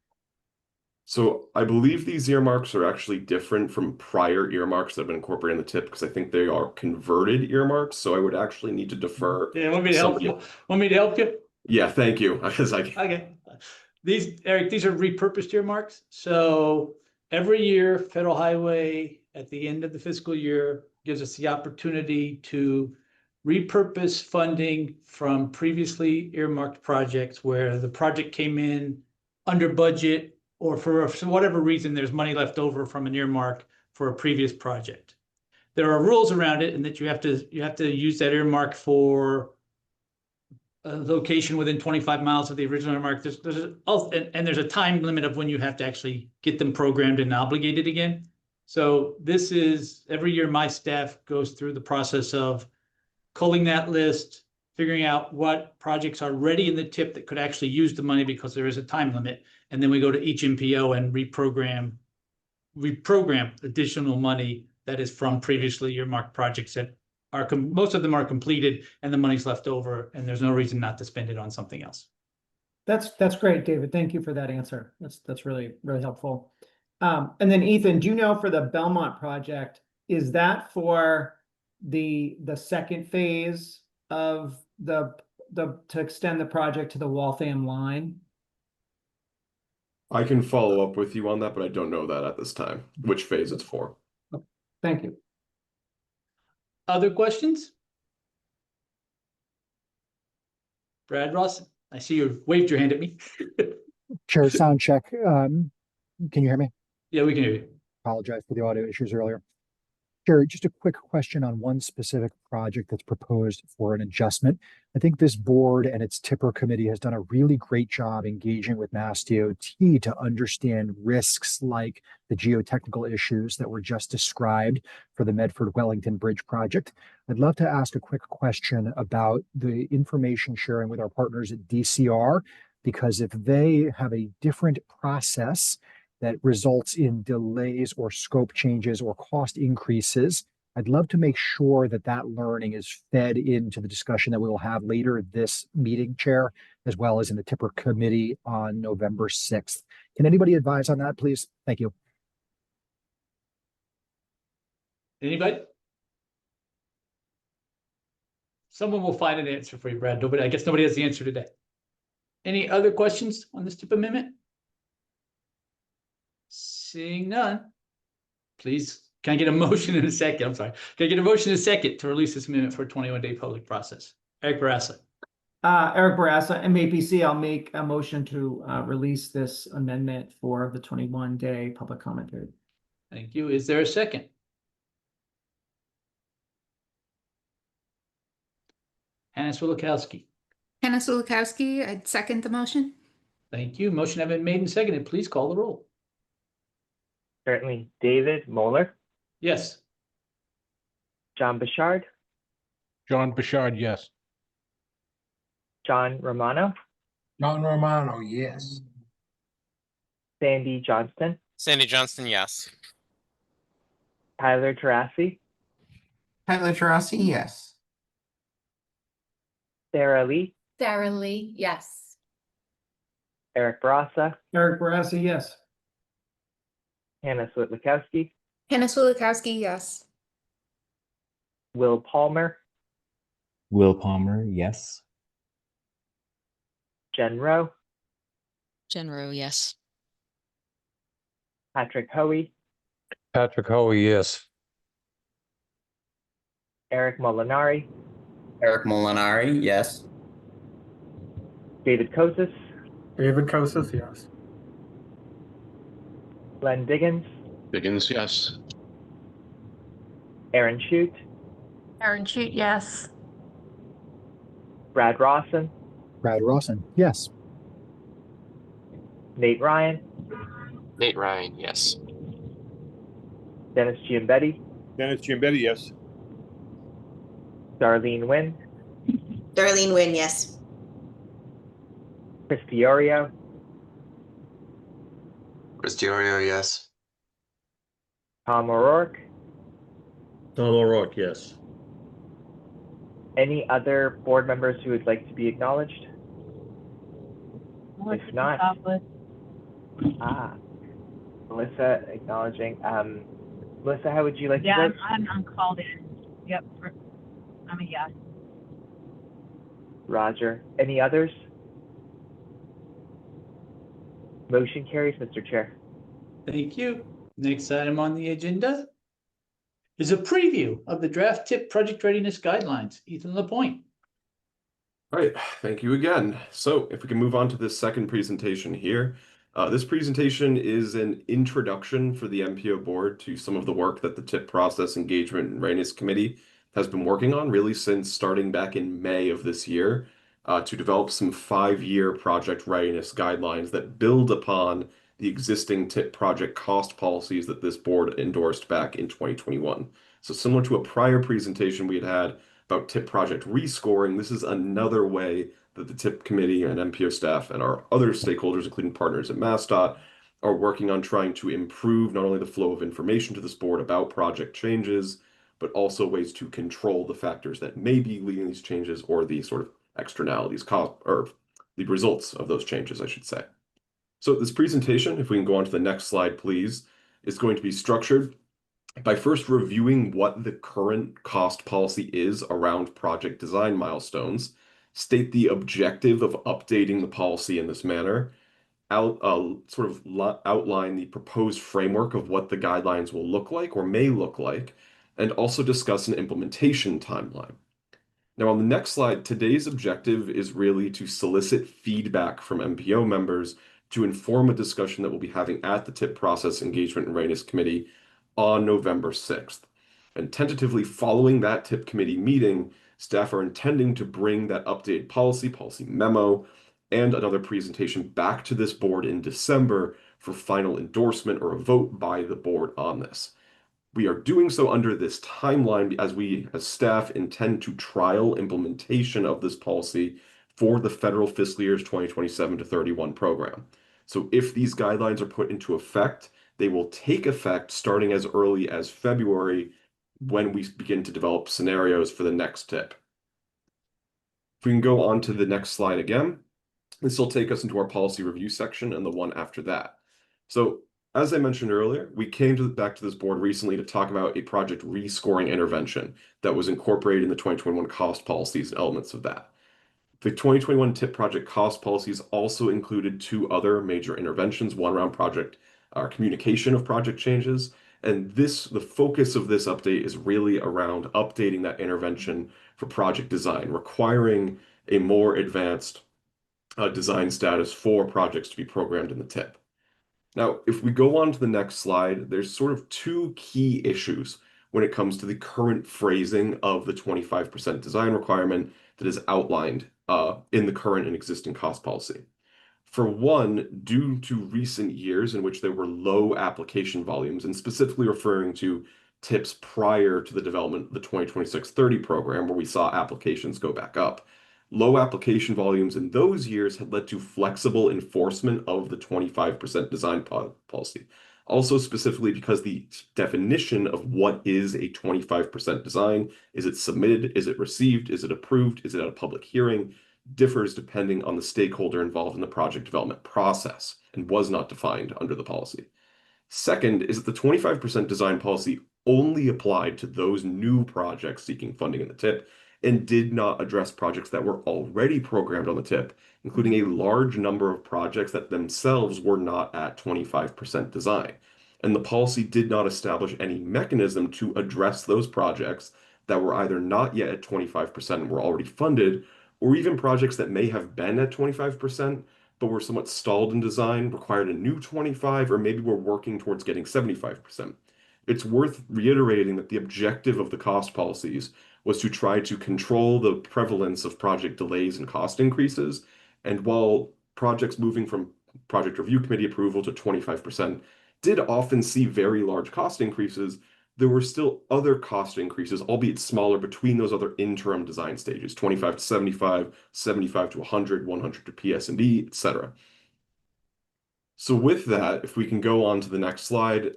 [SPEAKER 3] So I believe these earmarks are actually different from prior earmarks that have been incorporated in the tip, because I think they are converted earmarks. So I would actually need to defer.
[SPEAKER 1] Yeah, want me to help you? Want me to help you?
[SPEAKER 3] Yeah, thank you.
[SPEAKER 1] Okay. Eric, these are repurposed earmarks. So every year, Federal Highway at the end of the fiscal year gives us the opportunity to repurpose funding from previously earmarked projects where the project came in under budget, or for whatever reason, there's money left over from an earmark for a previous project. There are rules around it, and that you have to use that earmark for a location within 25 miles of the original earmark. There's a time limit of when you have to actually get them programmed and obligated again. So this is, every year my staff goes through the process of culling that list, figuring out what projects are ready in the tip that could actually use the money because there is a time limit. And then we go to each MPO and reprogram additional money that is from previously earmarked projects that are, most of them are completed and the money's left over, and there's no reason not to spend it on something else.
[SPEAKER 7] That's great, David. Thank you for that answer. That's really, really helpful. And then Ethan, do you know for the Belmont project, is that for the second phase of to extend the project to the Waltham line?
[SPEAKER 3] I can follow up with you on that, but I don't know that at this time, which phase it's for.
[SPEAKER 7] Thank you.
[SPEAKER 1] Other questions? Brad Ross, I see you waved your hand at me.
[SPEAKER 19] Chair, sound check. Can you hear me?
[SPEAKER 1] Yeah, we can hear you.
[SPEAKER 19] Apologize for the audio issues earlier. Chair, just a quick question on one specific project that's proposed for an adjustment. I think this board and its tipper committee has done a really great job engaging with Mass DOT to understand risks like the geotechnical issues that were just described for the Medford-Wellington Bridge project. I'd love to ask a quick question about the information sharing with our partners at DCR, because if they have a different process that results in delays or scope changes or cost increases, I'd love to make sure that that learning is fed into the discussion that we will have later this meeting, Chair, as well as in the Tipper Committee on November 6th. Can anybody advise on that, please? Thank you.
[SPEAKER 1] Anybody? Someone will find an answer for you, Brad. I guess nobody has the answer today. Any other questions on this tip amendment? Seeing none, please, can I get a motion in a second? I'm sorry. Can I get a motion in a second to release this amendment for a 21-day public process? Eric Barassa.
[SPEAKER 7] Eric Barassa, MAPC, I'll make a motion to release this amendment for the 21-day public comment period.
[SPEAKER 1] Thank you. Is there a second? Hannah Swilikowski.
[SPEAKER 6] Hannah Swilikowski, I'd second the motion.
[SPEAKER 1] Thank you. Motion has been made and seconded. Please call the roll.
[SPEAKER 2] Certainly. David Moeller,
[SPEAKER 1] Yes.
[SPEAKER 2] John Bouchard,
[SPEAKER 4] John Bouchard, yes.
[SPEAKER 2] John Romano,
[SPEAKER 4] John Romano, yes.
[SPEAKER 2] Sandy Johnston,
[SPEAKER 5] Sandy Johnston, yes.
[SPEAKER 2] Tyler Tarasi,
[SPEAKER 20] Tyler Tarasi, yes.
[SPEAKER 2] Sarah Lee,
[SPEAKER 6] Sarah Lee, yes.
[SPEAKER 2] Eric Barassa,
[SPEAKER 7] Eric Barassa, yes.
[SPEAKER 2] Hannah Swilikowski,
[SPEAKER 6] Hannah Swilikowski, yes.
[SPEAKER 2] Will Palmer,
[SPEAKER 8] Will Palmer, yes.
[SPEAKER 2] Jen Rowe,
[SPEAKER 9] Jen Rowe, yes.
[SPEAKER 2] Patrick Hoey,
[SPEAKER 10] Patrick Hoey, yes.
[SPEAKER 2] Eric Molinari,
[SPEAKER 11] Eric Molinari, yes.
[SPEAKER 2] David Kosis,
[SPEAKER 12] David Kosis, yes.
[SPEAKER 2] Glenn Diggins,
[SPEAKER 13] Diggins, yes.
[SPEAKER 2] Aaron Shute,
[SPEAKER 14] Aaron Shute, yes.
[SPEAKER 2] Brad Rawson,
[SPEAKER 19] Brad Rawson, yes.
[SPEAKER 2] Nate Ryan,
[SPEAKER 15] Nate Ryan, yes.
[SPEAKER 2] Dennis Giambetti,
[SPEAKER 16] Dennis Giambetti, yes.
[SPEAKER 2] Darlene Wynn,
[SPEAKER 22] Darlene Wynn, yes.
[SPEAKER 2] Chris Diorio,
[SPEAKER 17] Chris Diorio, yes.
[SPEAKER 2] Tom O'Rourke.
[SPEAKER 18] Tom O'Rourke, yes.
[SPEAKER 2] Any other board members who would like to be acknowledged? If not, Melissa acknowledging. Melissa, how would you like to vote?
[SPEAKER 23] I'm called in. Yep, I'm a yes.
[SPEAKER 2] Roger. Any others? Motion carries, Mr. Chair.
[SPEAKER 1] Thank you. Next item on the agenda is a preview of the draft tip project readiness guidelines. Ethan Lapointe.
[SPEAKER 3] All right, thank you again. So if we can move on to this second presentation here. This presentation is an introduction for the MPO board to some of the work that the TIP Process Engagement and Readiness Committee has been working on really since starting back in May of this year to develop some 5-year project readiness guidelines that build upon the existing TIP project cost policies that this board endorsed back in 2021. So similar to a prior presentation we had about TIP project rescoring, this is another way that the TIP committee and MPO staff and our other stakeholders, including partners at MassDOT, are working on trying to improve not only the flow of information to this board about project changes, but also ways to control the factors that may be leading these changes or the sort of externalities, or the results of those changes, I should say. So this presentation, if we can go on to the next slide, please, is going to be structured by first reviewing what the current cost policy is around project design milestones, state the objective of updating the policy in this manner, outline the proposed framework of what the guidelines will look like or may look like, and also discuss an implementation timeline. Now on the next slide, today's objective is really to solicit feedback from MPO members to inform a discussion that we'll be having at the TIP Process Engagement and Readiness Committee on November 6th. And tentatively following that TIP committee meeting, staff are intending to bring that updated policy memo, and another presentation back to this board in December for final endorsement or a vote by the board on this. We are doing so under this timeline as we, as staff, intend to trial implementation of this policy for the federal fiscal years 2027 to 31 program. So if these guidelines are put into effect, they will take effect starting as early as February when we begin to develop scenarios for the next TIP. If we can go on to the next slide again, this will take us into our policy review section and the one after that. So as I mentioned earlier, we came back to this board recently to talk about a project rescoring intervention that was incorporated in the 2021 cost policies and elements of that. The 2021 TIP project cost policies also included 2 other major interventions, one around project communication of project changes, and the focus of this update is really around updating that intervention for project design, requiring a more advanced design status for projects to be programmed in the TIP. Now, if we go on to the next slide, there's sort of 2 key issues when it comes to the current phrasing of the 25% design requirement that is outlined in the current and existing cost policy. For one, due to recent years in which there were low application volumes, and specifically referring to TIPs prior to the development of the 2026-30 program, where we saw applications go back up, low application volumes in those years had led to flexible enforcement of the 25% design policy. Also specifically because the definition of what is a 25% design, is it submitted, is it received, is it approved, is it at a public hearing, differs depending on the stakeholder involved in the project development process and was not defined under the policy. Second is that the 25% design policy only applied to those new projects seeking funding in the TIP and did not address projects that were already programmed on the TIP, including a large number of projects that themselves were not at 25% design. And the policy did not establish any mechanism to address those projects that were either not yet at 25% and were already funded, or even projects that may have been at 25%, but were somewhat stalled in design, required a new 25, or maybe were working towards getting 75%. It's worth reiterating that the objective of the cost policies was to try to control the prevalence of project delays and cost increases. And while projects moving from project review committee approval to 25% did often see very large cost increases, there were still other cost increases, albeit smaller, between those other interim design stages, 25 to 75, 75 to 100, 100 to PS&D, etc. So with that, if we can go on to the next slide,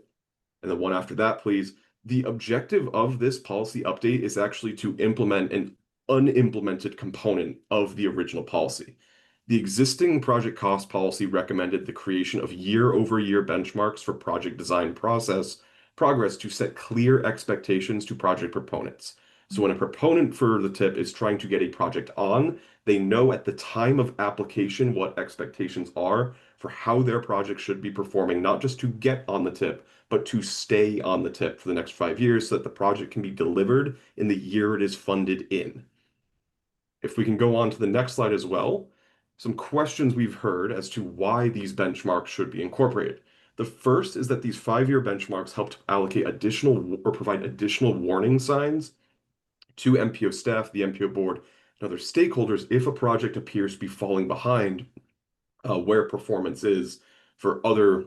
[SPEAKER 3] and the one after that, please. The objective of this policy update is actually to implement an unimplemented component of the original policy. The existing project cost policy recommended the creation of year-over-year benchmarks for project design progress to set clear expectations to project proponents. So when a proponent for the TIP is trying to get a project on, they know at the time of application what expectations are for how their project should be performing, not just to get on the TIP, but to stay on the tip for the next 5 years so that the project can be delivered in the year it is funded in. If we can go on to the next slide as well, some questions we've heard as to why these benchmarks should be incorporated. The first is that these 5-year benchmarks help to allocate additional or provide additional warning signs to MPO staff, the MPO board, and other stakeholders if a project appears to be falling behind where performance is for other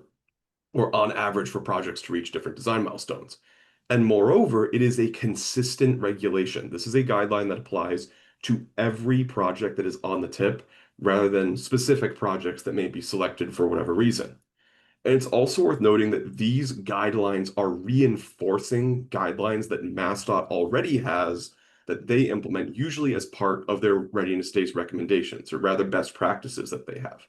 [SPEAKER 3] or on average for projects to reach different design milestones. And moreover, it is a consistent regulation. This is a guideline that applies to every project that is on the tip rather than specific projects that may be selected for whatever reason. And it's also worth noting that these guidelines are reinforcing guidelines that MassDOT already has that they implement usually as part of their readiness days recommendations, or rather best practices that they have.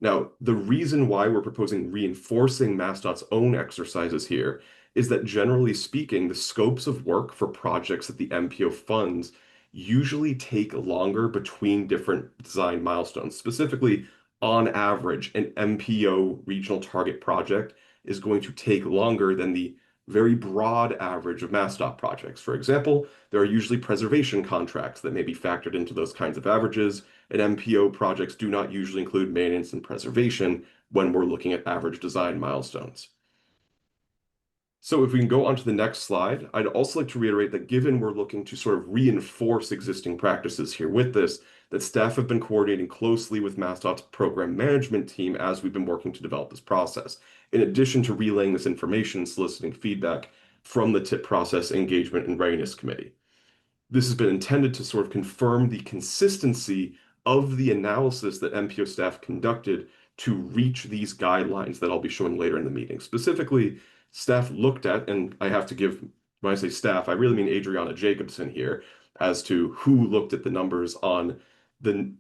[SPEAKER 3] Now, the reason why we're proposing reinforcing MassDOT's own exercises here is that generally speaking, the scopes of work for projects that the MPO funds usually take longer between different design milestones. Specifically, on average, an MPO regional target project is going to take longer than the very broad average of MassDOT projects. For example, there are usually preservation contracts that may be factored into those kinds of averages, and MPO projects do not usually include maintenance and preservation when we're looking at average design milestones. So if we can go on to the next slide, I'd also like to reiterate that given we're looking to sort of reinforce existing practices here with this, that staff have been coordinating closely with MassDOT's program management team as we've been working to develop this process, in addition to relaying this information and soliciting feedback from the TIP process engagement and readiness committee. This has been intended to sort of confirm the consistency of the analysis that MPO staff conducted to reach these guidelines that I'll be showing later in the meeting. Specifically, staff looked at, and I have to give, when I say staff, I really mean Adriana Jacobson here, as to who looked at the numbers on the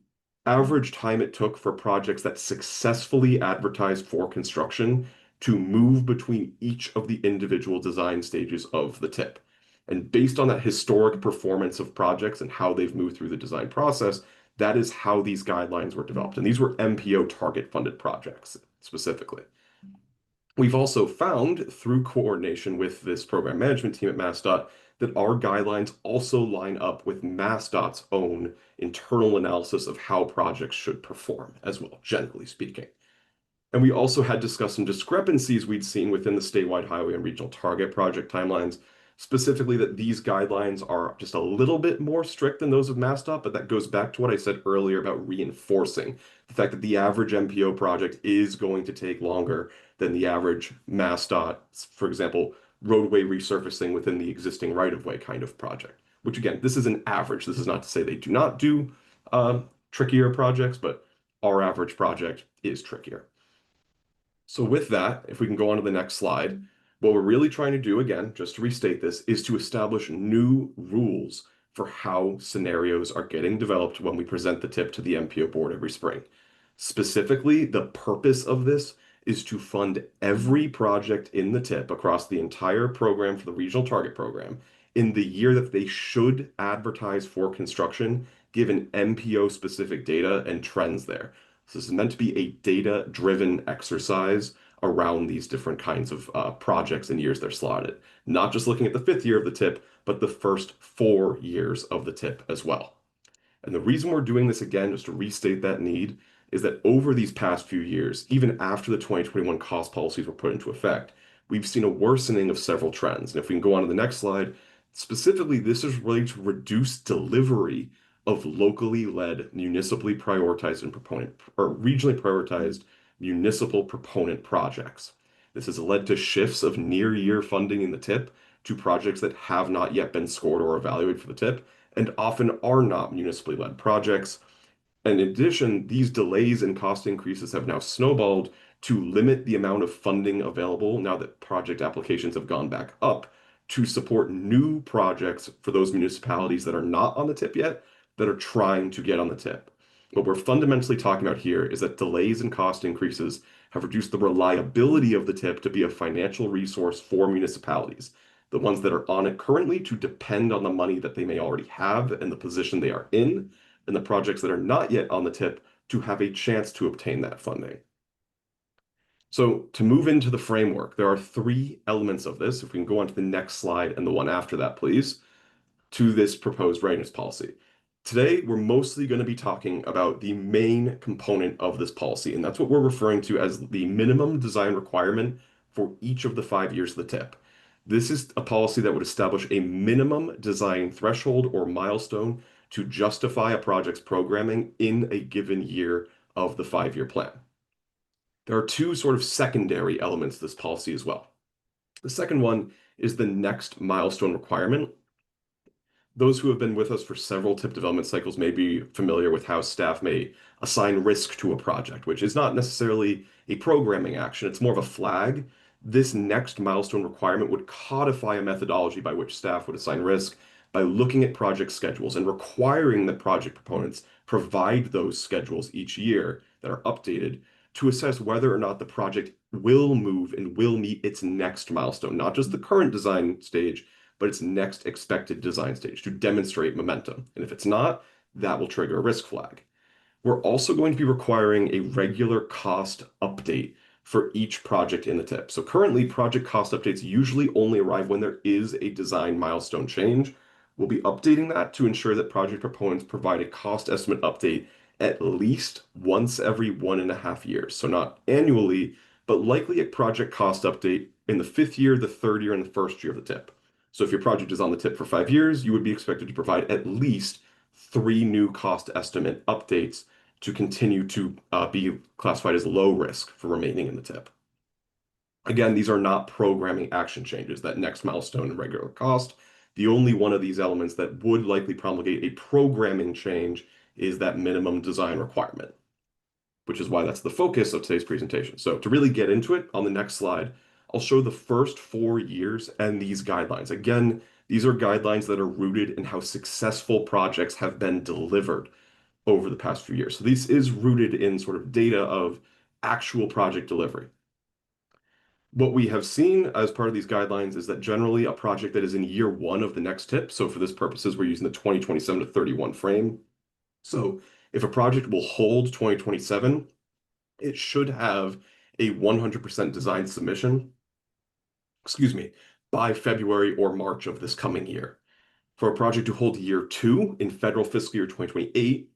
[SPEAKER 3] average time it took for projects that successfully advertised for construction to move between each of the individual design stages of the TIP. And based on that historic performance of projects and how they've moved through the design process, that is how these guidelines were developed. And these were MPO target funded projects specifically. We've also found through coordination with this program management team at MassDOT that our guidelines also line up with MassDOT's own internal analysis of how projects should perform as well, generally speaking. And we also had discussed some discrepancies we'd seen within the statewide highway and regional target project timelines, specifically that these guidelines are just a little bit more strict than those of MassDOT, but that goes back to what I said earlier about reinforcing the fact that the average MPO project is going to take longer than the average MassDOT, for example, roadway resurfacing within the existing right-of-way kind of project. Which again, this is an average. This is not to say they do not do trickier projects, but our average project is trickier. So with that, if we can go on to the next slide, what we're really trying to do, again, just to restate this, is to establish new rules for how scenarios are getting developed when we present the TIP to the MPO board every spring. Specifically, the purpose of this is to fund every project in the TIP across the entire program for the regional target program in the year that they should advertise for construction, given MPO specific data and trends there. So this is meant to be a data-driven exercise around these different kinds of projects and years they're slotted. Not just looking at the 5th year of the TIP, but the first 4 years of the TIP as well. And the reason we're doing this again, just to restate that need, is that over these past few years, even after the 2021 cost policies were put into effect, we've seen a worsening of several trends. And if we can go on to the next slide, specifically, this is really to reduce delivery of locally led, municipally prioritized and proponent, or regionally prioritized municipal proponent projects. This has led to shifts of near-year funding in the TIP to projects that have not yet been scored or evaluated for the TIP, and often are not municipally led projects. And in addition, these delays and cost increases have now snowballed to limit the amount of funding available now that project applications have gone back up to support new projects for those municipalities that are not on the TIP yet, that are trying to get on the TIP. What we're fundamentally talking about here is that delays and cost increases have reduced the reliability of the TIP to be a financial resource for municipalities, the ones that are on it currently to depend on the money that they may already have and the position they are in, and the projects that are not yet on the TIP to have a chance to obtain that funding. So to move into the framework, there are three elements of this. If we can go on to the next slide and the one after that, please, to this proposed readiness policy. Today, we're mostly going to be talking about the main component of this policy, and that's what we're referring to as the minimum design requirement for each of the 5 years of the TIP. This is a policy that would establish a minimum design threshold or milestone to justify a project's programming in a given year of the 5-year plan. There are two sort of secondary elements to this policy as well. The second one is the next milestone requirement. Those who have been with us for several TIP development cycles may be familiar with how staff may assign risk to a project, which is not necessarily a programming action, it's more of a flag. This next milestone requirement would codify a methodology by which staff would assign risk by looking at project schedules and requiring that project proponents provide those schedules each year that are updated to assess whether or not the project will move and will meet its next milestone, not just the current design stage, but its next expected design stage to demonstrate momentum. And if it's not, that will trigger a risk flag. We're also going to be requiring a regular cost update for each project in the TIP. So currently, project cost updates usually only arrive when there is a design milestone change. We'll be updating that to ensure that project proponents provide a cost estimate update at least once every 1.5 years. So not annually, but likely a project cost update in the 5th year, the 3rd year, and the 1st year of the TIP. So if your project is on the TIP for 5 years, you would be expected to provide at least 3 new cost estimate updates to continue to be classified as low risk for remaining in the TIP. Again, these are not programming action changes, that next milestone and regular cost. The only one of these elements that would likely promulgate a programming change is that minimum design requirement, which is why that's the focus of today's presentation. So to really get into it, on the next slide, I'll show the first 4 years and these guidelines. Again, these are guidelines that are rooted in how successful projects have been delivered over the past few years. So this is rooted in sort of data of actual project delivery. What we have seen as part of these guidelines is that generally a project that is in year 1 of the next TIP, so for this purposes, we're using the 2027 to 31 frame. So if a project will hold 2027, it should have a 100% design submission, by February or March of this coming year. For a project to hold year 2 in federal fiscal year 2028,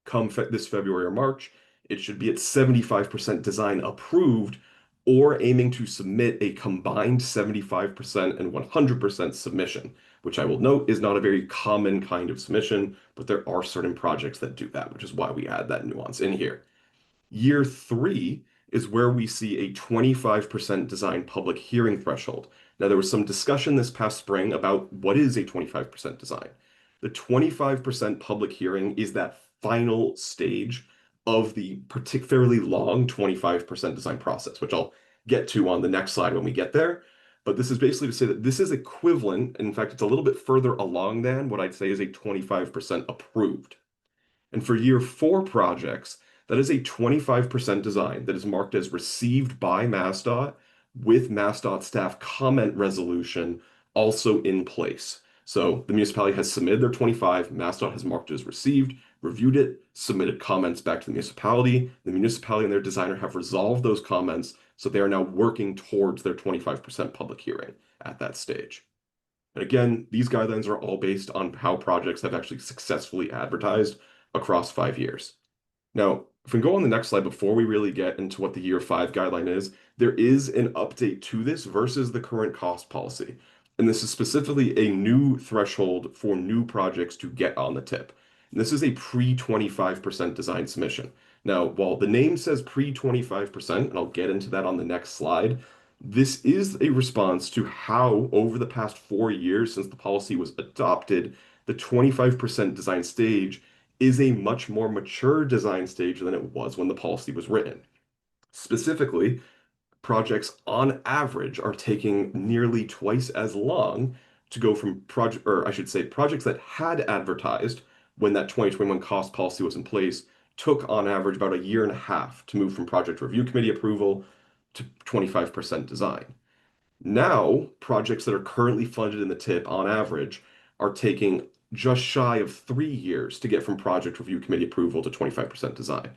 [SPEAKER 3] come this February or March, it should be at 75% design approved or aiming to submit a combined 75% and 100% submission, which I will note is not a very common kind of submission, but there are certain projects that do that, which is why we add that nuance in here. Year 3 is where we see a 25% design public hearing threshold. Now, there was some discussion this past spring about what is a 25% design. The 25% public hearing is that final stage of the particularly long 25% design process, which I'll get to on the next slide when we get there. But this is basically to say that this is equivalent, in fact, it's a little bit further along than what I'd say is a 25% approved. And for year 4 projects, that is a 25% design that is marked as received by MassDOT with MassDOT staff comment resolution also in place. So the municipality has submitted their 25, MassDOT has marked it as received, reviewed it, submitted comments back to the municipality. The municipality and their designer have resolved those comments, so they are now working towards their 25% public hearing at that stage. And again, these guidelines are all based on how projects have actually successfully advertised across 5 years. Now, if we go on the next slide before we really get into what the year 5 guideline is, there is an update to this versus the current cost policy. And this is specifically a new threshold for new projects to get on the TIP. And this is a pre-25% design submission. Now, while the name says pre-25%, and I'll get into that on the next slide, this is a response to how, over the past 4 years since the policy was adopted, the 25% design stage is a much more mature design stage than it was when the policy was written. Specifically, projects on average are taking nearly twice as long to go from projects that had advertised when that 2021 cost policy was in place took on average about 1.5 years to move from project review committee approval to 25% design. Now, projects that are currently funded in the TIP on average are taking just shy of 3 years to get from project review committee approval to 25% design.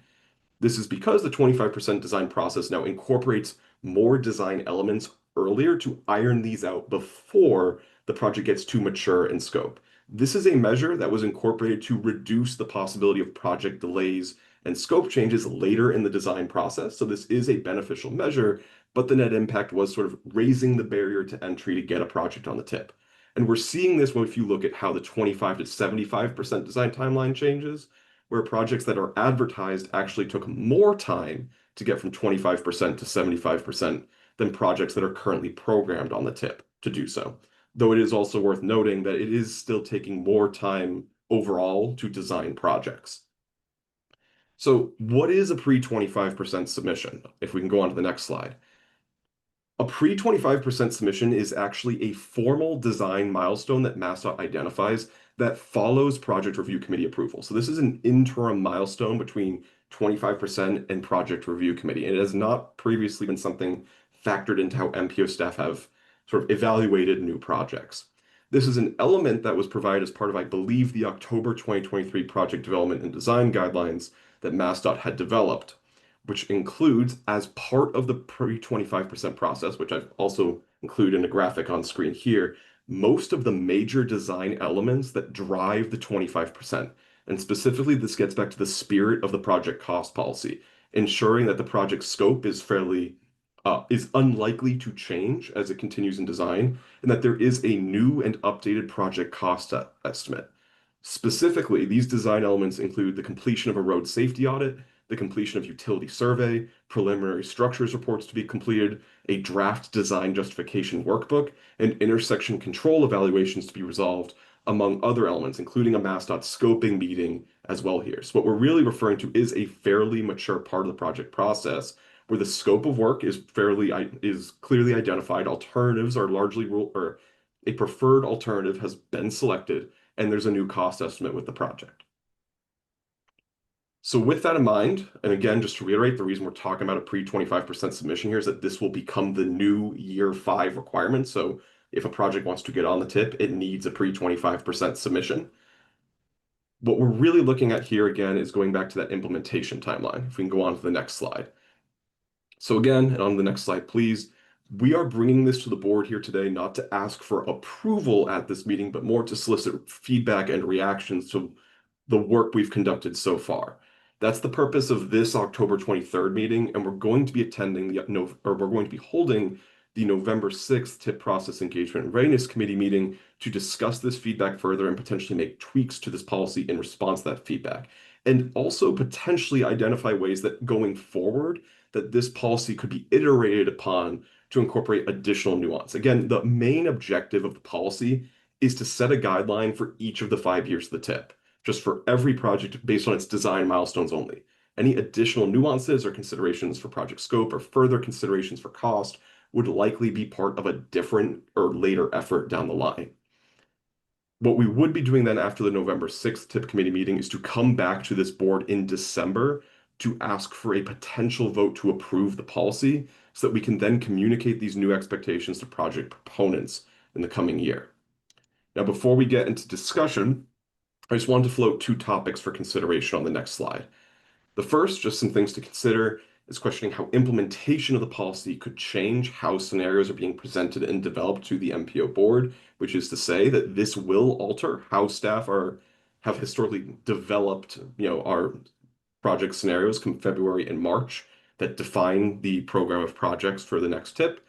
[SPEAKER 3] This is because the 25% design process now incorporates more design elements earlier to iron these out before the project gets too mature in scope. This is a measure that was incorporated to reduce the possibility of project delays and scope changes later in the design process. So this is a beneficial measure, but the net impact was sort of raising the barrier to entry to get a project on the tip. And we're seeing this if you look at how the 25 to 75% design timeline changes, where projects that are advertised actually took more time to get from 25% to 75% than projects that are currently programmed on the tip to do so. Though it is also worth noting that it is still taking more time overall to design projects. So what is a pre-25% submission? If we can go on to the next slide. A pre-25% submission is actually a formal design milestone that MassDOT identifies that follows project review committee approval. So this is an interim milestone between 25% and project review committee. And it has not previously been something factored into how MPO staff have sort of evaluated new projects. This is an element that was provided as part of, I believe, the October 2023 project development and design guidelines that MassDOT had developed, which includes, as part of the pre-25% process, which I've also included in a graphic on screen here, most of the major design elements that drive the 25%. And specifically, this gets back to the spirit of the project cost policy, ensuring that the project scope is is unlikely to change as it continues in design, and that there is a new and updated project cost estimate. Specifically, these design elements include the completion of a road safety audit, the completion of utility survey, preliminary structures reports to be completed, a draft design justification workbook, and intersection control evaluations to be resolved, among other elements, including a MassDOT scoping meeting as well here. So what we're really referring to is a fairly mature part of the project process where the scope of work is clearly identified. Alternatives are largely or a preferred alternative has been selected, and there's a new cost estimate with the project. So with that in mind, and again, just to reiterate, the reason we're talking about a pre-25% submission here is that this will become the new year 5 requirement. So if a project wants to get on the tip, it needs a pre-25% submission. What we're really looking at here again is going back to that implementation timeline. If we can go on to the next slide. So again, and on the next slide, please, we are bringing this to the board here today not to ask for approval at this meeting, but more to solicit feedback and reactions to the work we've conducted so far. That's the purpose of this October 23rd meeting, and we're going to be holding the November 6th TIP Process Engagement and Readiness Committee meeting to discuss this feedback further and potentially make tweaks to this policy in response to that feedback, and also potentially identify ways that going forward that this policy could be iterated upon to incorporate additional nuance. Again, the main objective of the policy is to set a guideline for each of the 5 years of the TIP, just for every project based on its design milestones only. Any additional nuances or considerations for project scope or further considerations for cost would likely be part of a different or later effort down the line. What we would be doing then after the November 6th TIP committee meeting is to come back to this board in December to ask for a potential vote to approve the policy so that we can then communicate these new expectations to project proponents in the coming year. Now, before we get into discussion, I just wanted to float 2 topics for consideration on the next slide. The first, just some things to consider, is questioning how implementation of the policy could change how scenarios are being presented and developed to the MPO board, which is to say that this will alter how staff have historically developed, our project scenarios come February and March that define the program of projects for the next TIP.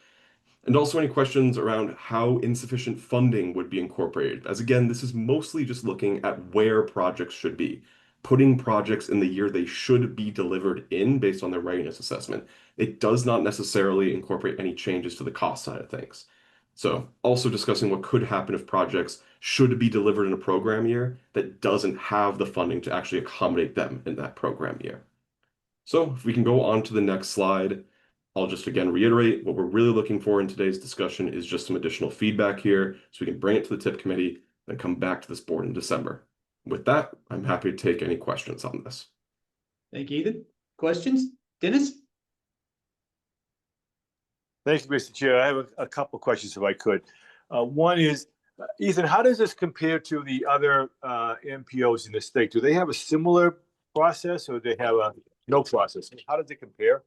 [SPEAKER 3] And also any questions around how insufficient funding would be incorporated, as again, this is mostly just looking at where projects should be, putting projects in the year they should be delivered in based on their readiness assessment. It does not necessarily incorporate any changes to the cost side of things. So also discussing what could happen if projects should be delivered in a program year that doesn't have the funding to actually accommodate them in that program year. So if we can go on to the next slide, I'll just again reiterate what we're really looking for in today's discussion is just some additional feedback here so we can bring it to the TIP committee and come back to this board in December. With that, I'm happy to take any questions on this.
[SPEAKER 1] Thank you, Ethan. Questions? Dennis?
[SPEAKER 16] Thanks, Mr. Chair. I have a couple questions if I could. One is, Ethan, how does this compare to the other MPOs in the state? Do they have a similar process or do they have no process. How does it compare?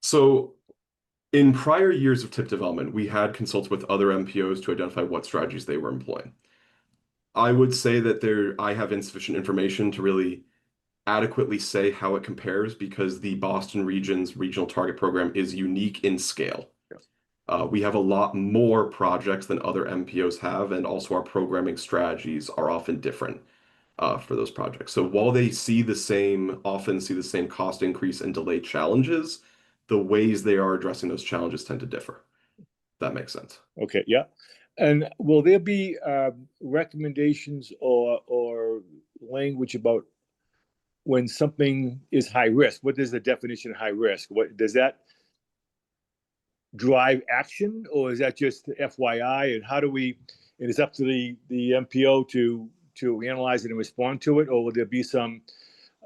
[SPEAKER 3] So in prior years of tip development, we had consulted with other MPOs to identify what strategies they were employing. I would say that I have insufficient information to really adequately say how it compares because the Boston region's regional target program is unique in scale. We have a lot more projects than other MPOs have, and also our programming strategies are often different for those projects. So while they often see the same cost increase and delay challenges, the ways they are addressing those challenges tend to differ. That makes sense.
[SPEAKER 16] Okay, yeah. And will there be recommendations or language about when something is high risk? What is the definition of high risk? What does that drive action, or is that just FYI? And how do we? And it's up to the MPO to analyze it and respond to it, or will there be some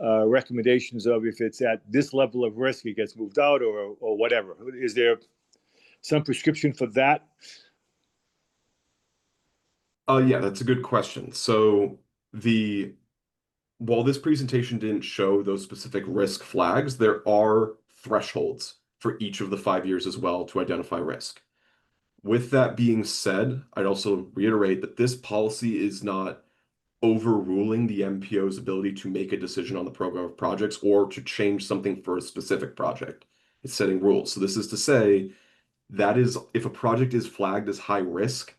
[SPEAKER 16] recommendations of if it's at this level of risk, it gets moved out, or whatever? Is there some prescription for that?
[SPEAKER 3] Yeah, that's a good question. So while this presentation didn't show those specific risk flags, there are thresholds for each of the 5 years as well to identify risk. With that being said, I'd also reiterate that this policy is not overruling the MPO's ability to make a decision on the program of projects or to change something for a specific project. It's setting rules. So this is to say that if a project is flagged as high risk,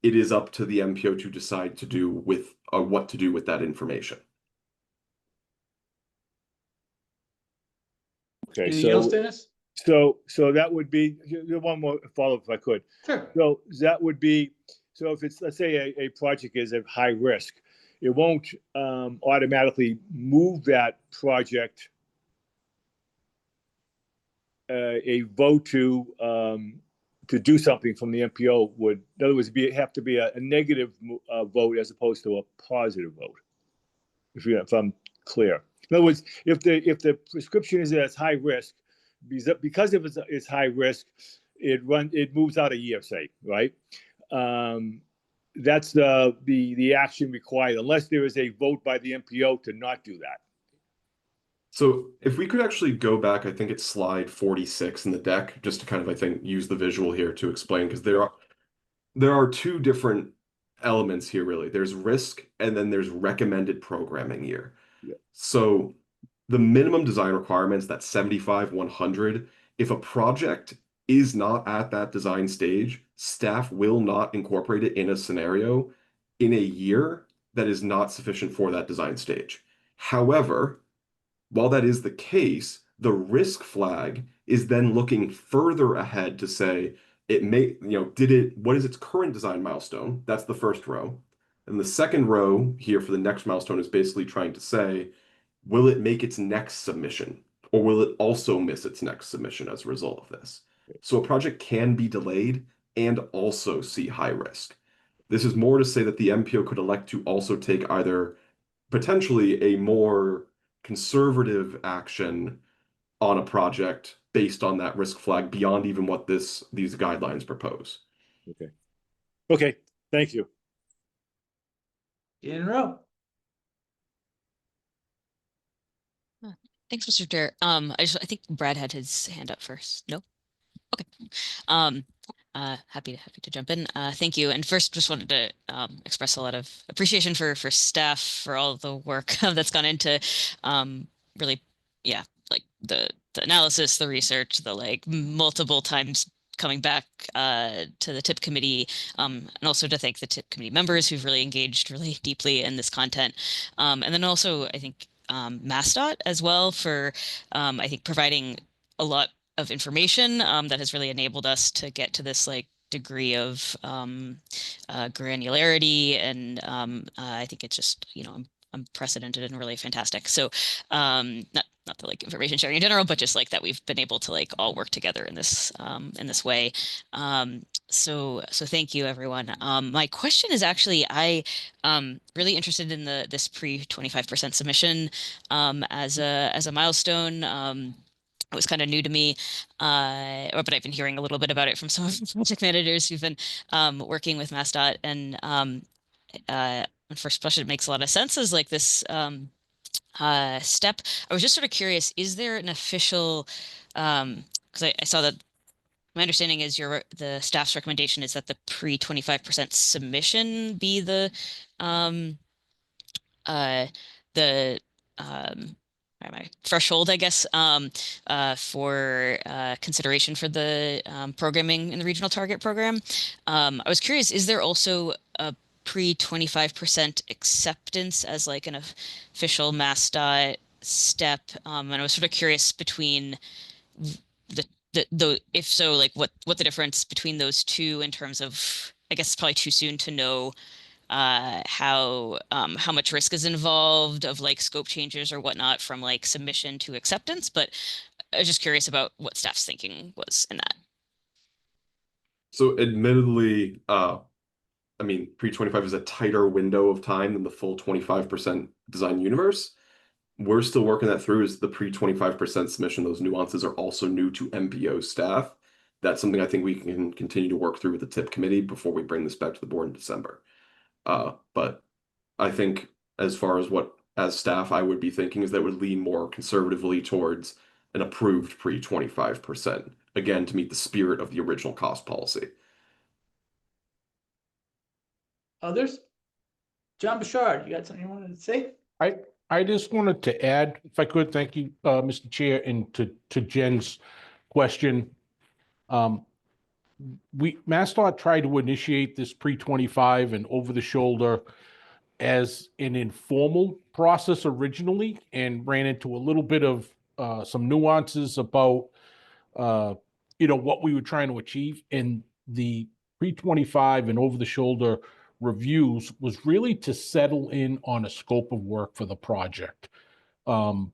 [SPEAKER 3] it is up to the MPO to decide what to do with that information.
[SPEAKER 16] Okay,
[SPEAKER 1] Anything else, Dennis?
[SPEAKER 16] So that would be one more follow-up if I could.
[SPEAKER 1] Sure.
[SPEAKER 16] So that would be, so if it's, let's say a project is of high risk, it won't automatically move that project a vote to do something from the MPO would, in other words, have to be a negative vote as opposed to a positive vote. If I'm clear. In other words, if the prescription is that it's high risk, because if it's high risk, it moves out a year, say, right? That's the action required, unless there is a vote by the MPO to not do that.
[SPEAKER 3] So if we could actually go back, I think it's slide 46 in the deck, just to kind of, I think, use the visual here to explain, because there are two different elements here, really. There's risk, and then there's recommended programming year.
[SPEAKER 16] Yeah.
[SPEAKER 3] So the minimum design requirements, that 75, 100, if a project is not at that design stage, staff will not incorporate it in a scenario in a year that is not sufficient for that design stage. However, while that is the case, the risk flag is then looking further ahead to say, what is its current design milestone? That's the first row. And the second row here for the next milestone is basically trying to say, will it make its next submission? Or will it also miss its next submission as a result of this? So a project can be delayed and also see high risk. This is more to say that the MPO could elect to also take either potentially a more conservative action on a project based on that risk flag beyond even what these guidelines propose.
[SPEAKER 16] Okay, thank you.
[SPEAKER 1] In a row.
[SPEAKER 9] Thanks, Mr. Chair. I think Brad had his hand up first. No? Okay. Happy to jump in. Thank you. And first, just wanted to express a lot of appreciation for staff for all the work that's gone into really, yeah, like the analysis, the research, the multiple times coming back to the TIP committee, and also to thank the TIP committee members who've really engaged really deeply in this content. And then also, I think, MassDOT as well for, I think, providing a lot of information that has really enabled us to get to this degree of granularity, and I think it's just unprecedented and really fantastic. So not the information sharing in general, but just that we've been able to all work together in this way. So thank you, everyone. My question is actually, I really interested in this pre 25% submission as a milestone. It was kind of new to me, but I've been hearing a little bit about it from some of the project managers who've been working with MassDOT, and on first blush, it makes a lot of sense as this step. I was just sort of curious, is there an official, because I saw that my understanding is the staff's recommendation is that the pre-25% submission be the uh the my threshold, I guess, for consideration for the programming in the regional target program. I was curious, is there also a pre-25% acceptance as like an official MassDOT step? And I was sort of curious between the if so, like what the difference between those two in terms of, I guess it's probably too soon to know how much risk is involved of like scope changes or whatnot from like submission to acceptance, but I was just curious about what staff's thinking was in that.
[SPEAKER 3] So admittedly, I mean, pre-25 is a tighter window of time than the full 25% design universe. We're still working that through as the pre-25% submission. Those nuances are also new to MPO staff. That's something I think we can continue to work through with the TIP committee before we bring this back to the board in December. But I think as far as what, as staff, I would be thinking is that would lean more conservatively towards an approved pre-25%, again, to meet the spirit of the original cost policy.
[SPEAKER 1] Others? John Bouchard, you got something you wanted to say?
[SPEAKER 4] I just wanted to add, if I could, thank you, Mr. Chair, and to Jen's question. MassDOT tried to initiate this pre-25 and over-the-shoulder as an informal process originally, and ran into a little bit of some nuances about what we were trying to achieve. And the pre-25 and over-the-shoulder reviews was really to settle in on a scope of work for the project, so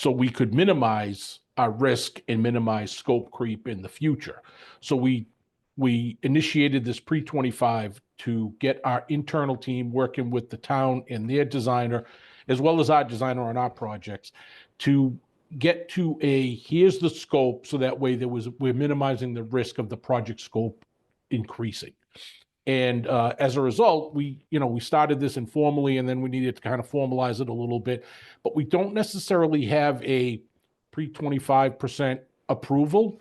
[SPEAKER 4] we could minimize our risk and minimize scope creep in the future. So we initiated this pre-25 to get our internal team working with the town and their designer, as well as our designer on our projects, to get to here's the scope, so that way we're minimizing the risk of the project scope increasing. And as a result, we started this informally, and then we needed to kind of formalize it a little bit. But we don't necessarily have a pre-25% approval.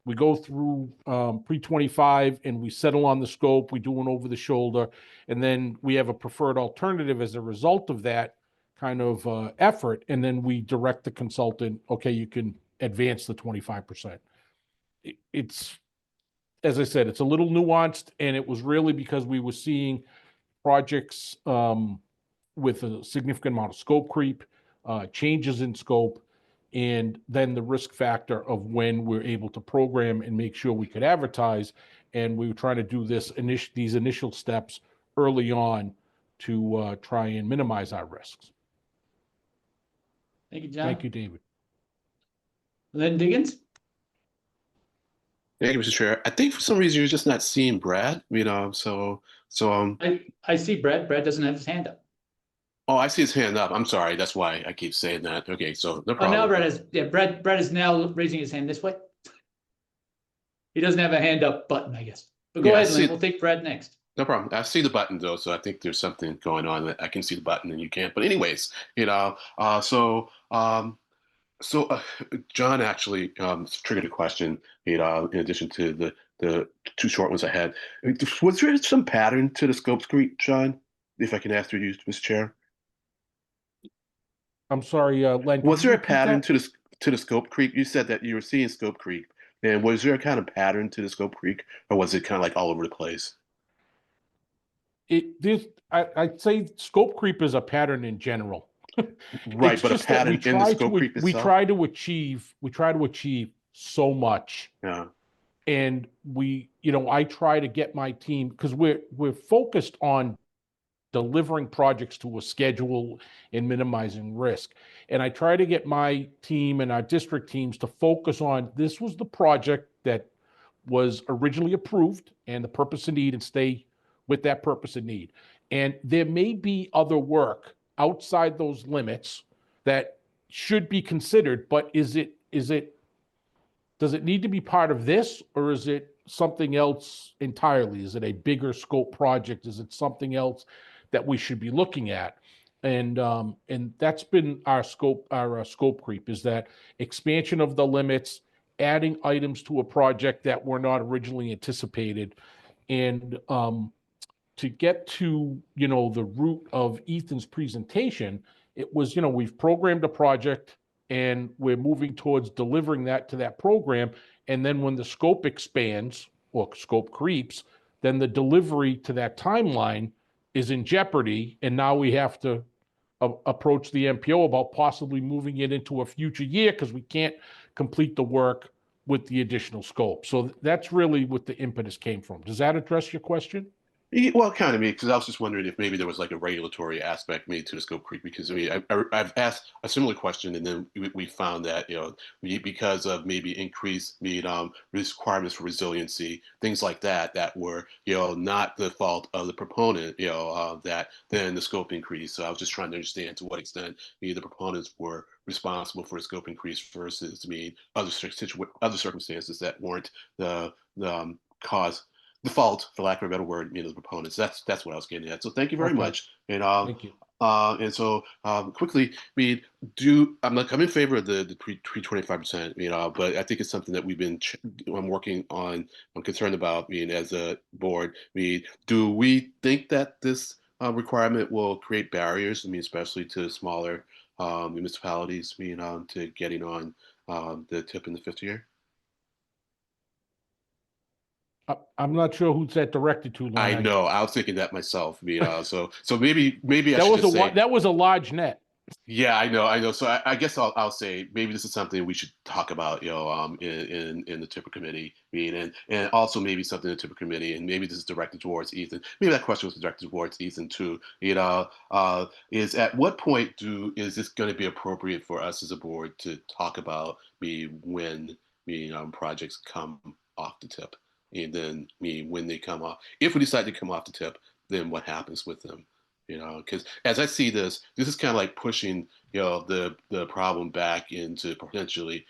[SPEAKER 4] We go through pre-25 and we settle on the scope. We do an over the shoulder, and then we have a preferred alternative as a result of that kind of effort. And then we direct the consultant, okay, you can advance the 25%. It's, as I said, it's a little nuanced, and it was really because we were seeing projects with a significant amount of scope creep, changes in scope, and then the risk factor of when we're able to program and make sure we could advertise. And we were trying to do these initial steps early on to try and minimize our risks.
[SPEAKER 1] Thank you, John.
[SPEAKER 4] Thank you, David.
[SPEAKER 1] Lynn Diggins?
[SPEAKER 13] Thank you, Mr. Chair. I think for some reason you're just not seeing Brad,
[SPEAKER 1] I see Brad. Brad doesn't have his hand up.
[SPEAKER 13] Oh, I see his hand up. I'm sorry. That's why I keep saying that. Okay, so no problem.
[SPEAKER 1] Oh, now Brad is now raising his hand this way. He doesn't have a hand up button, I guess. But go ahead, Lynn. We'll take Brad next.
[SPEAKER 13] No problem. I see the button though, so I think there's something going on that I can see the button and you can't. But anyways, John actually triggered a question, in addition to the two short ones I had. Was there some pattern to the scope creep, John? If I can ask you, Mr. Chair.
[SPEAKER 4] I'm sorry, Len.
[SPEAKER 13] Was there a pattern to the scope creep? You said that you were seeing scope creep, and was there a kind of pattern to the scope creep, or was it kind of like all over the place?
[SPEAKER 4] I'd say scope creep is a pattern in general.
[SPEAKER 13] Right, but a pattern in the scope creep itself.
[SPEAKER 4] We try to achieve so much.
[SPEAKER 13] Yeah.
[SPEAKER 4] And I try to get my team, because we're focused on delivering projects to a schedule and minimizing risk. And I try to get my team and our district teams to focus on, this was the project that was originally approved and the purpose and need, and stay with that purpose and need. And there may be other work outside those limits that should be considered, but does it need to be part of this, or is it something else entirely? Is it a bigger scope project? Is it something else that we should be looking at? And that's been our scope creep, is that expansion of the limits, adding items to a project that were not originally anticipated. And to get to, the root of Ethan's presentation, it was, we've programmed a project and we're moving towards delivering that to that program. And then when the scope expands or scope creeps, then the delivery to that timeline is in jeopardy. And now we have to approach the MPO about possibly moving it into a future year because we can't complete the work with the additional scope. So that's really what the impetus came from. Does that address your question?
[SPEAKER 13] Well, kind of me, because I was just wondering if maybe there was like a regulatory aspect made to the scope creep. Because I mean, I've asked a similar question, and then we found that because of maybe increased requirements for resiliency, things like that, that were not the fault of the proponent, that then the scope increased. So I was just trying to understand to what extent the proponents were responsible for a scope increase versus other circumstances that weren't the cause. The fault, for lack of a better word, the proponents. That's what I was getting at. So thank you very much. And
[SPEAKER 4] Thank you.
[SPEAKER 13] And so quickly, I'm in favor of the pre 25%, but I think it's something that I'm working on. I'm concerned about, as a board. Do we think that this requirement will create barriers? Especially to smaller municipalities, to getting on the tip in the fifth year?
[SPEAKER 4] I'm not sure who's that directed to,
[SPEAKER 13] I
[SPEAKER 4] Len.
[SPEAKER 13] know. I was thinking that myself. So maybe I should just say
[SPEAKER 4] that was a large net.
[SPEAKER 13] Yeah, I know. So I guess I'll say maybe this is something we should talk about, in the TIPper committee meeting, and also maybe something in the TIPper committee, and maybe this is directed towards Ethan. Maybe that question was directed towards Ethan too. Is at what point is this going to be appropriate for us as a board to talk about when projects come off the tip, and then when they come off, if we decide to come off the tip, then what happens with them? Because as I see this is kind of like pushing, the problem back into potentially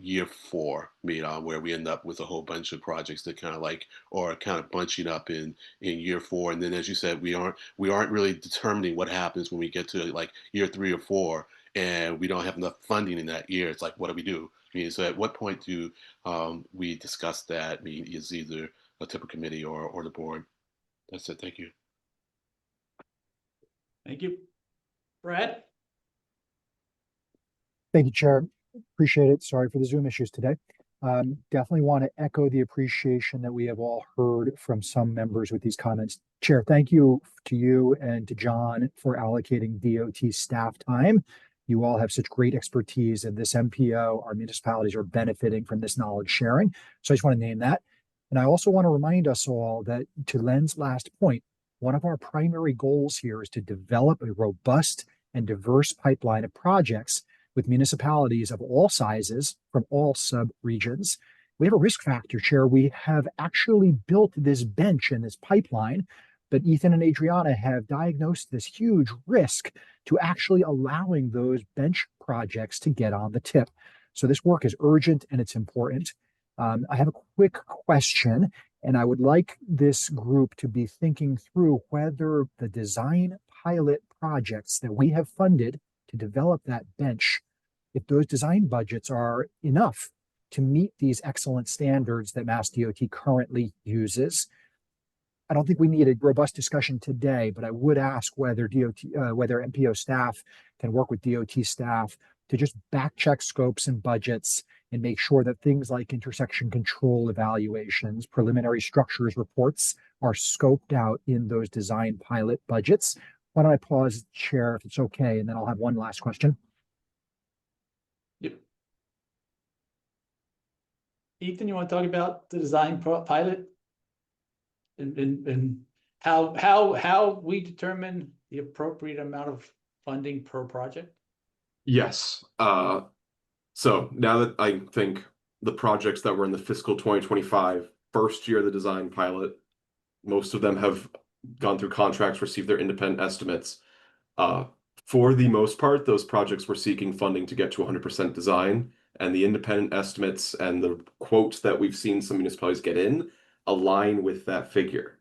[SPEAKER 13] year 4, where we end up with a whole bunch of projects that kind of bunching up in year 4, and then as you said, we aren't really determining what happens when we get to like year 3 or 4, and we don't have enough funding in that year. It's like, what do we do? So at what point do we discuss that? Is either a TIPper committee or the board? That's it. Thank you.
[SPEAKER 1] Thank you. Brad?
[SPEAKER 19] Thank you, Chair. Appreciate it. Sorry for the Zoom issues today. Definitely want to echo the appreciation that we have all heard from some members with these comments. Chair, thank you to you and to John for allocating DOT staff time. You all have such great expertise in this MPO. Our municipalities are benefiting from this knowledge sharing. So I just want to name that. And I also want to remind us all that, to Len's last point, one of our primary goals here is to develop a robust and diverse pipeline of projects with municipalities of all sizes from all sub-regions. We have a risk factor, Chair. We have actually built this bench and this pipeline, but Ethan and Adriana have diagnosed this huge risk to actually allowing those bench projects to get on the tip. So this work is urgent and it's important. I have a quick question, and I would like this group to be thinking through whether the design pilot projects that we have funded to develop that bench, if those design budgets are enough to meet these excellent standards that Mass DOT currently uses. I don't think we need a robust discussion today, but I would ask whether whether MPO staff can work with DOT staff to just back check scopes and budgets and make sure that things like intersection control evaluations, preliminary structures reports are scoped out in those design pilot budgets. Why don't I pause, Chair, if it's okay, and then I'll have one last question.
[SPEAKER 1] Yep. Ethan, you want to talk about the design pilot and how we determine the appropriate amount of funding per project?
[SPEAKER 3] Yes. So now that I think the projects that were in the fiscal 2025 first year of the design pilot, most of them have gone through contracts, received their independent estimates. For the most part, those projects were seeking funding to get to 100% design, and the independent estimates and the quotes that we've seen some municipalities get in align with that figure.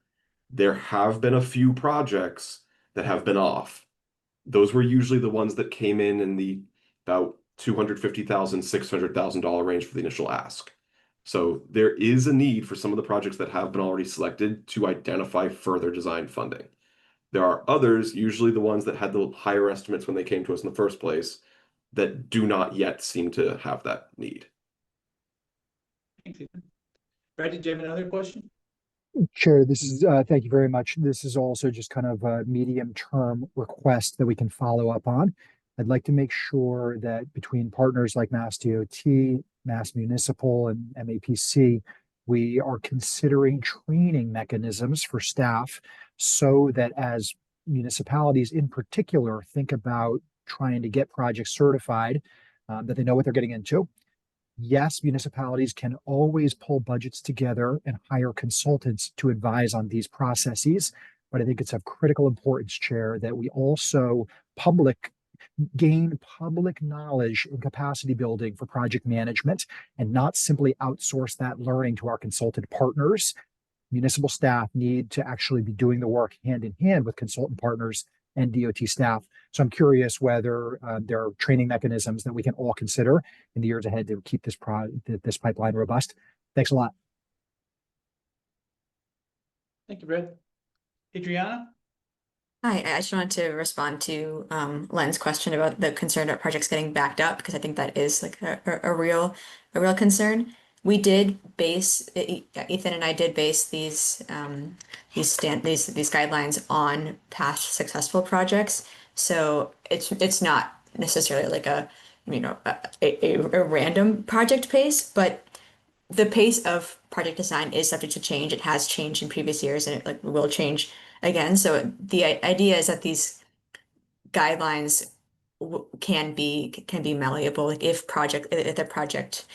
[SPEAKER 3] There have been a few projects that have been off. Those were usually the ones that came in the about $250,000, $600,000 range for the initial ask. So there is a need for some of the projects that have been already selected to identify further design funding. There are others, usually the ones that had the higher estimates when they came to us in the first place, that do not yet seem to have that need.
[SPEAKER 1] Thank you. Brad, did you have another question?
[SPEAKER 19] Chair, this is, thank you very much. This is also just kind of a medium-term request that we can follow up on. I'd like to make sure that between partners like Mass DOT, Mass Municipal, and MAPC, we are considering training mechanisms for staff so that as municipalities in particular think about trying to get projects certified, that they know what they're getting into. Yes, municipalities can always pull budgets together and hire consultants to advise on these processes. But I think it's of critical importance, Chair, that we also gain public knowledge and capacity building for project management and not simply outsource that learning to our consultant partners. Municipal staff need to actually be doing the work hand in hand with consultant partners and DOT staff. So I'm curious whether there are training mechanisms that we can all consider in the years ahead to keep this pipeline robust. Thanks a lot.
[SPEAKER 1] Thank you, Brad. Adriana?
[SPEAKER 5] Hi, I just wanted to respond to Len's question about the concern about projects getting backed up, because I think that is like a real concern. We did base, Ethan and I did base these guidelines on past successful projects. So it's not necessarily like a random project pace, but the pace of project design is subject to change. It has changed in previous years, and it will change again. So the idea is that these guidelines can be malleable. Like if the project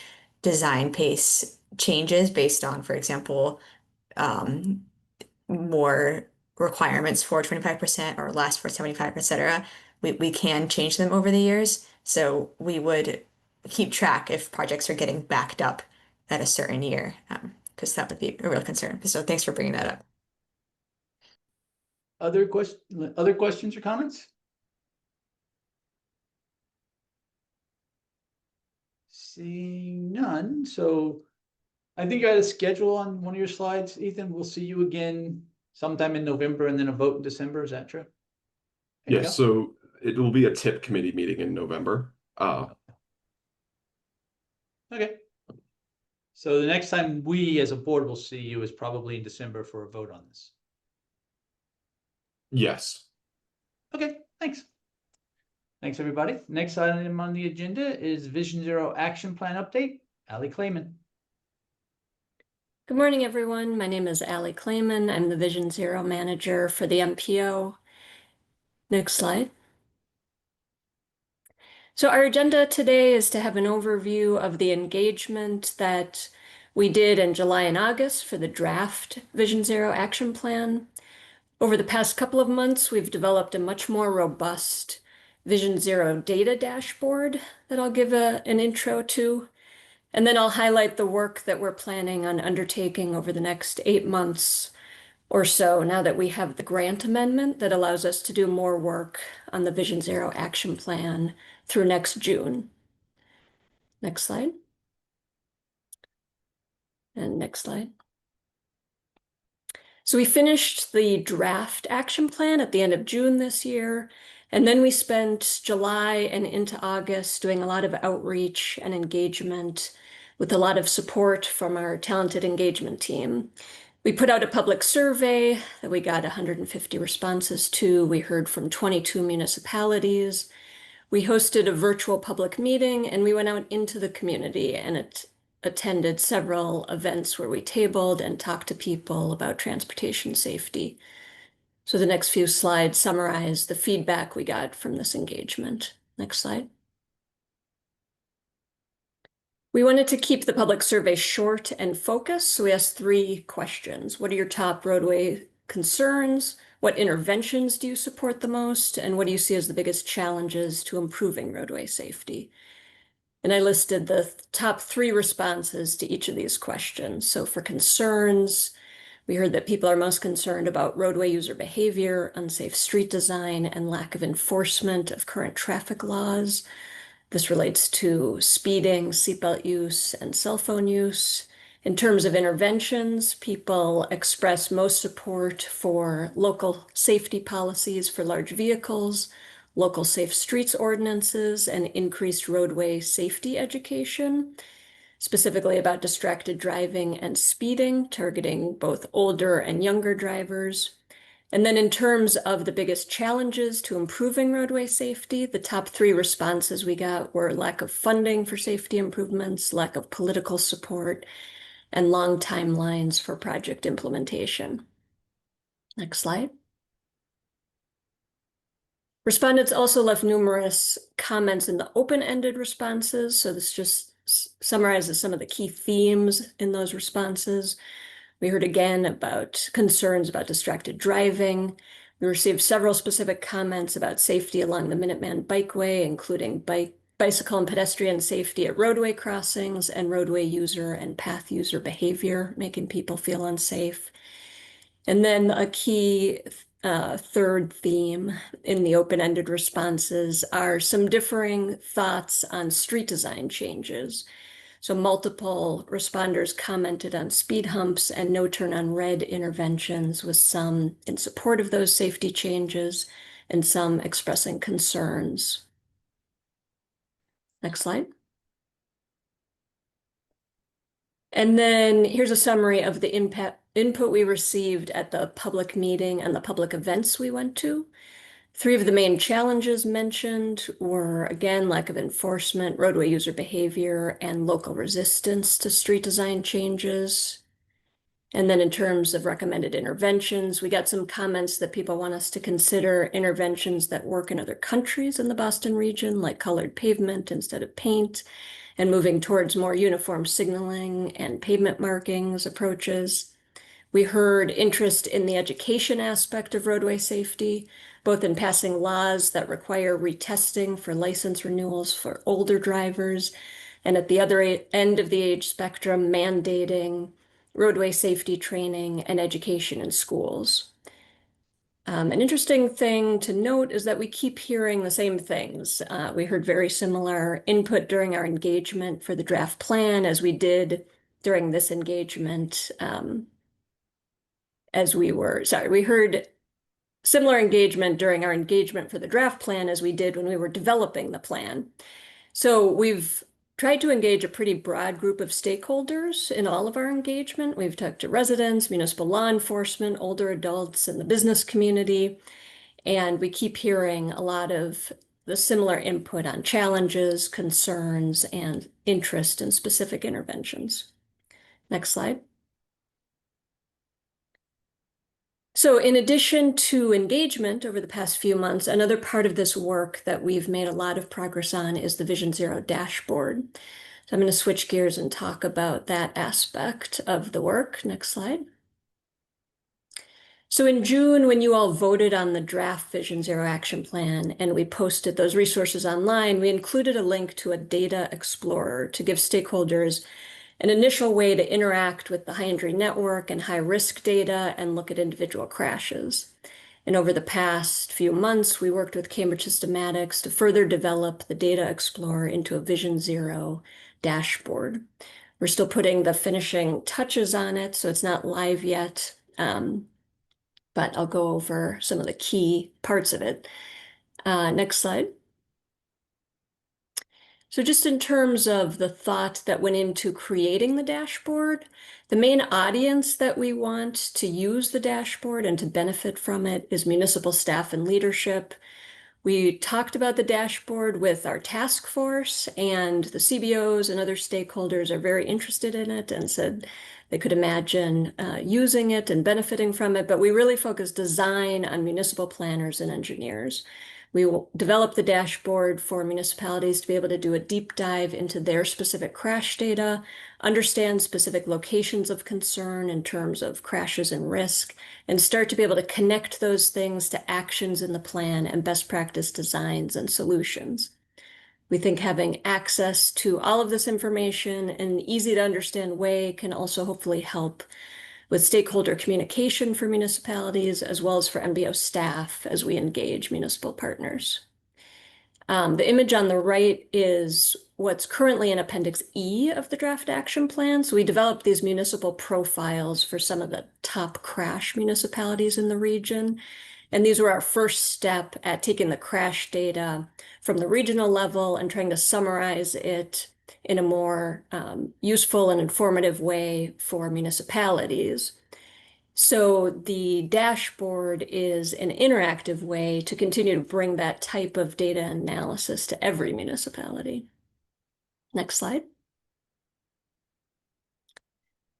[SPEAKER 5] design pace changes based on, for example, more requirements for 25% or less for 75%, etc., we can change them over the years. So we would keep track if projects are getting backed up at a certain year, because that would be a real concern. So thanks for bringing that up.
[SPEAKER 1] Other questions or comments? Seeing none, so I think I had a schedule on one of your slides, Ethan. We'll see you again sometime in November and then a vote in December. Is that true?
[SPEAKER 3] Yes, so it will be a TIP committee meeting in November.
[SPEAKER 1] Okay. So the next time we as a board will see you is probably in December for a vote on this.
[SPEAKER 3] Yes.
[SPEAKER 1] Okay, thanks. Thanks, everybody. Next item on the agenda is Vision Zero Action Plan Update. Allie Clayman.
[SPEAKER 20] Good morning, everyone. My name is Allie Clayman. I'm the Vision Zero manager for the MPO. Next slide. So our agenda today is to have an overview of the engagement that we did in July and August for the draft Vision Zero Action Plan. Over the past couple of months, we've developed a much more robust Vision Zero data dashboard that I'll give an intro to. And then I'll highlight the work that we're planning on undertaking over the next 8 months or so, now that we have the grant amendment that allows us to do more work on the Vision Zero Action Plan through next June. Next slide. And next slide. So we finished the draft action plan at the end of June this year, and then we spent July and into August doing a lot of outreach and engagement with a lot of support from our talented engagement team. We put out a public survey that we got 150 responses to. We heard from 22 municipalities. We hosted a virtual public meeting, and we went out into the community and attended several events where we tabled and talked to people about transportation safety. So the next few slides summarize the feedback we got from this engagement. Next slide. We wanted to keep the public survey short and focused, so we asked 3 questions. What are your top roadway concerns? What interventions do you support the most? And what do you see as the biggest challenges to improving roadway safety? And I listed the top 3 responses to each of these questions. So for concerns, We heard that people are most concerned about roadway user behavior, unsafe street design, and lack of enforcement of current traffic laws. This relates to speeding, seatbelt use, and cell phone use. In terms of interventions, people express most support for local safety policies for large vehicles, local safe streets ordinances, and increased roadway safety education, specifically about distracted driving and speeding, targeting both older and younger drivers. And then in terms of the biggest challenges to improving roadway safety, the top 3 responses we got were lack of funding for safety improvements, lack of political support, and long timelines for project implementation. Next slide. Respondents also left numerous comments in the open-ended responses. So this just summarizes some of the key themes in those responses. We heard again about concerns about distracted driving. We received several specific comments about safety along the Minuteman Bikeway, including bicycle and pedestrian safety at roadway crossings and roadway user and path user behavior, making people feel unsafe. And then a key third theme in the open-ended responses are some differing thoughts on street design changes. So multiple responders commented on speed humps and no turn on red interventions, with some in support of those safety changes and some expressing concerns. Next slide. And then here's a summary of the input we received at the public meeting and the public events we went to. 3 of the main challenges mentioned were, again, lack of enforcement, roadway user behavior, and local resistance to street design changes. And then in terms of recommended interventions, we got some comments that people want us to consider interventions that work in other countries in the Boston region, like colored pavement instead of paint, and moving towards more uniform signaling and pavement markings approaches. We heard interest in the education aspect of roadway safety, both in passing laws that require retesting for license renewals for older drivers, and at the other end of the age spectrum, mandating roadway safety training and education in schools. An interesting thing to note is that we keep hearing the same things. We heard very similar input during our engagement for the draft plan as we did during this engagement. We heard similar engagement during our engagement for the draft plan as we did when we were developing the plan. So we've tried to engage a pretty broad group of stakeholders in all of our engagement. We've talked to residents, municipal law enforcement, older adults, and the business community. And we keep hearing a lot of the similar input on challenges, concerns, and interest in specific interventions. Next slide. So in addition to engagement over the past few months, another part of this work that we've made a lot of progress on is the Vision Zero dashboard. So I'm going to switch gears and talk about that aspect of the work. Next slide. So in June, when you all voted on the draft Vision Zero action plan and we posted those resources online, we included a link to a data explorer to give stakeholders an initial way to interact with the high injury network and high risk data and look at individual crashes. And over the past few months, we worked with Cambridge Systematics to further develop the Data Explorer into a Vision Zero dashboard. We're still putting the finishing touches on it, so it's not live yet, but I'll go over some of the key parts of it. Next slide. So just in terms of the thought that went into creating the dashboard, the main audience that we want to use the dashboard and to benefit from it is municipal staff and leadership. We talked about the dashboard with our task force, and the CBOs and other stakeholders are very interested in it and said they could imagine using it and benefiting from it, but we really focus design on municipal planners and engineers. We will develop the dashboard for municipalities to be able to do a deep dive into their specific crash data, understand specific locations of concern in terms of crashes and risk, and start to be able to connect those things to actions in the plan and best practice designs and solutions. We think having access to all of this information in an easy to understand way can also hopefully help with stakeholder communication for municipalities, as well as for MBO staff as we engage municipal partners. The image on the right is what's currently in Appendix E of the draft action plan. So we developed these municipal profiles for some of the top crash municipalities in the region. And these were our first step at taking the crash data from the regional level and trying to summarize it in a more useful and informative way for municipalities. So the dashboard is an interactive way to continue to bring that type of data analysis to every municipality. Next slide.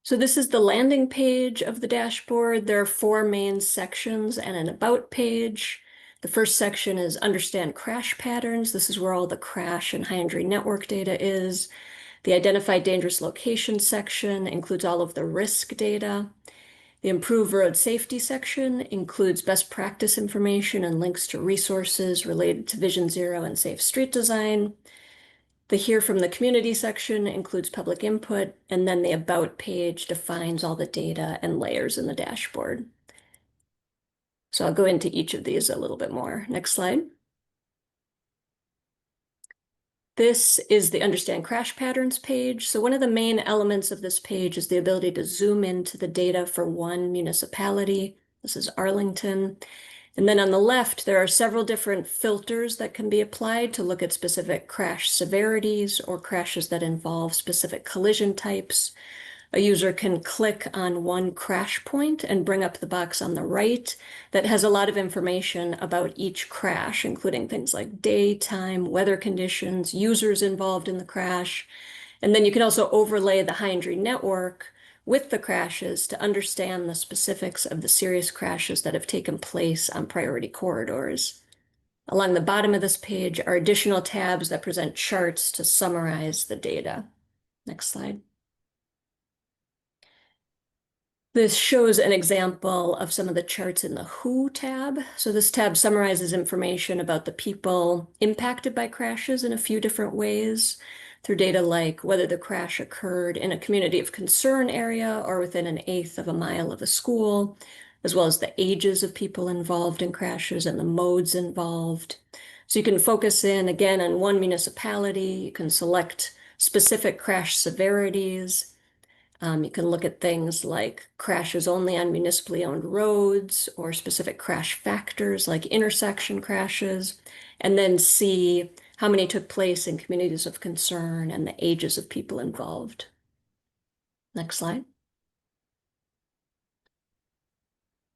[SPEAKER 20] So this is the landing page of the dashboard. There are 4 main sections and an about page. The first section is understand crash patterns. This is where all the crash and high injury network data is. The identify dangerous locations section includes all of the risk data. The improve road safety section includes best practice information and links to resources related to Vision Zero and safe street design. The hear from the community section includes public input, and then the about page defines all the data and layers in the dashboard. So I'll go into each of these a little bit more. Next slide. This is the Understand Crash Patterns page. So one of the main elements of this page is the ability to zoom into the data for one municipality. This is Arlington. And then on the left, there are several different filters that can be applied to look at specific crash severities or crashes that involve specific collision types. A user can click on one crash point and bring up the box on the right that has a lot of information about each crash, including things like day, time, weather conditions, users involved in the crash. And then you can also overlay the high injury network with the crashes to understand the specifics of the serious crashes that have taken place on priority corridors. Along the bottom of this page are additional tabs that present charts to summarize the data. Next slide. This shows an example of some of the charts in the Who tab. So this tab summarizes information about the people impacted by crashes in a few different ways through data like whether the crash occurred in a community of concern area or within an eighth of a mile of a school, as well as the ages of people involved in crashes and the modes involved. So you can focus in again on one municipality. You can select specific crash severities. You can look at things like crashes only on municipally owned roads or specific crash factors like intersection crashes, and then see how many took place in communities of concern and the ages of people involved. Next slide.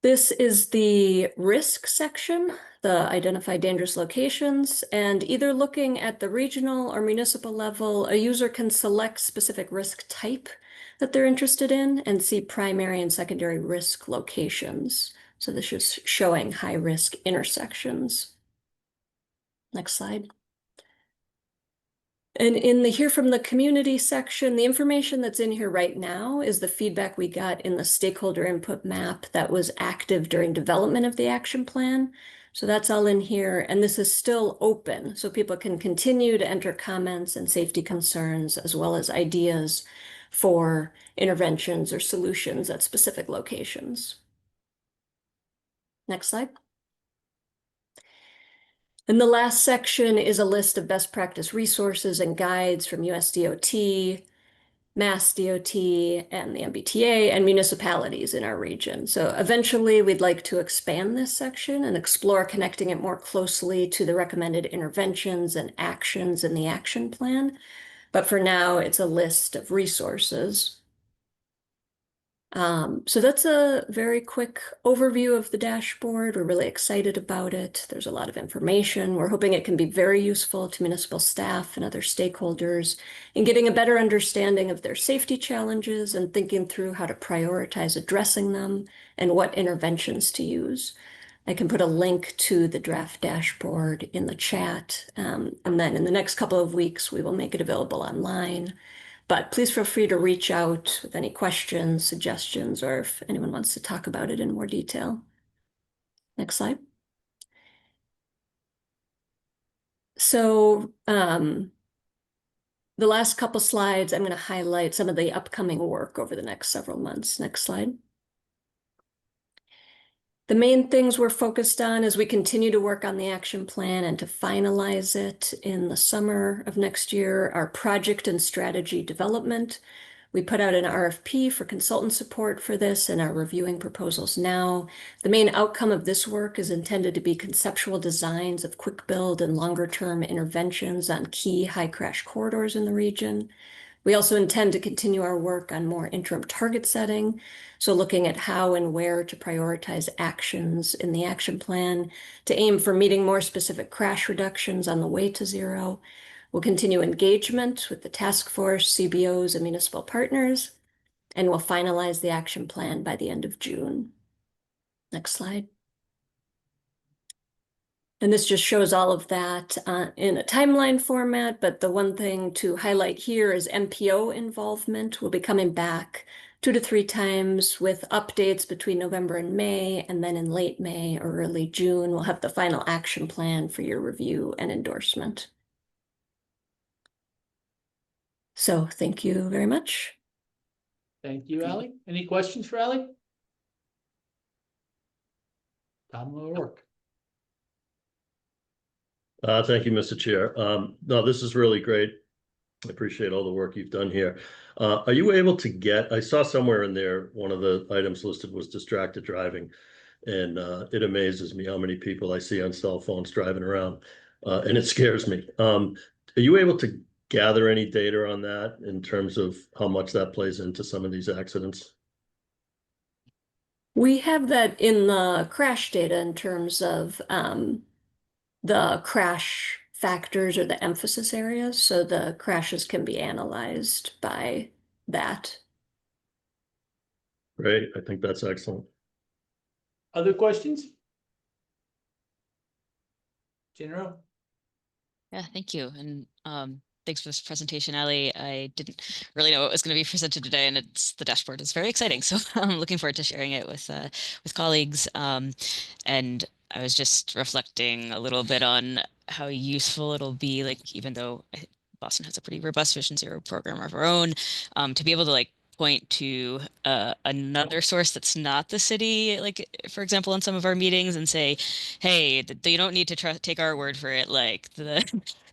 [SPEAKER 20] This is the risk section, the identify dangerous locations, and either looking at the regional or municipal level, a user can select specific risk type that they're interested in and see primary and secondary risk locations. So this is showing high risk intersections. Next slide. And in the hear from the community section, the information that's in here right now is the feedback we got in the stakeholder input map that was active during development of the action plan. So that's all in here, and this is still open, so people can continue to enter comments and safety concerns, as well as ideas for interventions or solutions at specific locations. Next slide. And the last section is a list of best practice resources and guides from USDOT, Mass DOT, and the MBTA, and municipalities in our region. So eventually we'd like to expand this section and explore connecting it more closely to the recommended interventions and actions in the action plan. But for now, it's a list of resources. So that's a very quick overview of the dashboard. We're really excited about it. There's a lot of information. We're hoping it can be very useful to municipal staff and other stakeholders in getting a better understanding of their safety challenges and thinking through how to prioritize addressing them and what interventions to use. I can put a link to the draft dashboard in the chat. And then in the next couple of weeks, we will make it available online. But please feel free to reach out with any questions, suggestions, or if anyone wants to talk about it in more detail. Next slide. So the last couple slides, I'm going to highlight some of the upcoming work over the next several months. Next slide. The main things we're focused on as we continue to work on the action plan and to finalize it in the summer of next year are project and strategy development. We put out an RFP for consultant support for this and are reviewing proposals now. The main outcome of this work is intended to be conceptual designs of quick build and longer term interventions on key high crash corridors in the region. We also intend to continue our work on more interim target setting, so looking at how and where to prioritize actions in the action plan to aim for meeting more specific crash reductions on the way to zero. We'll continue engagement with the task force, CBOs, and municipal partners, and we'll finalize the action plan by the end of June. Next slide. And this just shows all of that in a timeline format, but the one thing to highlight here is MPO involvement. We'll be coming back 2 to 3 times with updates between November and May, and then in late May or early June, we'll have the final action plan for your review and endorsement. So thank you very much.
[SPEAKER 1] Thank you, Ally. Any questions for Ally? Tom O'Rourke.
[SPEAKER 18] Thank you, Mr. Chair. No, this is really great. I appreciate all the work you've done here. Are you able to get, I saw somewhere in there, one of the items listed was distracted driving. And it amazes me how many people I see on cell phones driving around, and it scares me. Are you able to gather any data on that in terms of how much that plays into some of these accidents?
[SPEAKER 20] We have that in the crash data in terms of the crash factors or the emphasis areas. So the crashes can be analyzed by that.
[SPEAKER 18] Great. I think that's excellent.
[SPEAKER 1] Other questions? General?
[SPEAKER 9] Yeah, thank you. And thanks for this presentation, Ally. I didn't really know what was going to be presented today, and the dashboard is very exciting. So I'm looking forward to sharing it with colleagues. And I was just reflecting a little bit on how useful it'll be, like, even though Boston has a pretty robust Vision Zero program of our own, to be able to point to another source that's not the city, like, for example, in some of our meetings, and say, hey, you don't need to take our word for it. Like the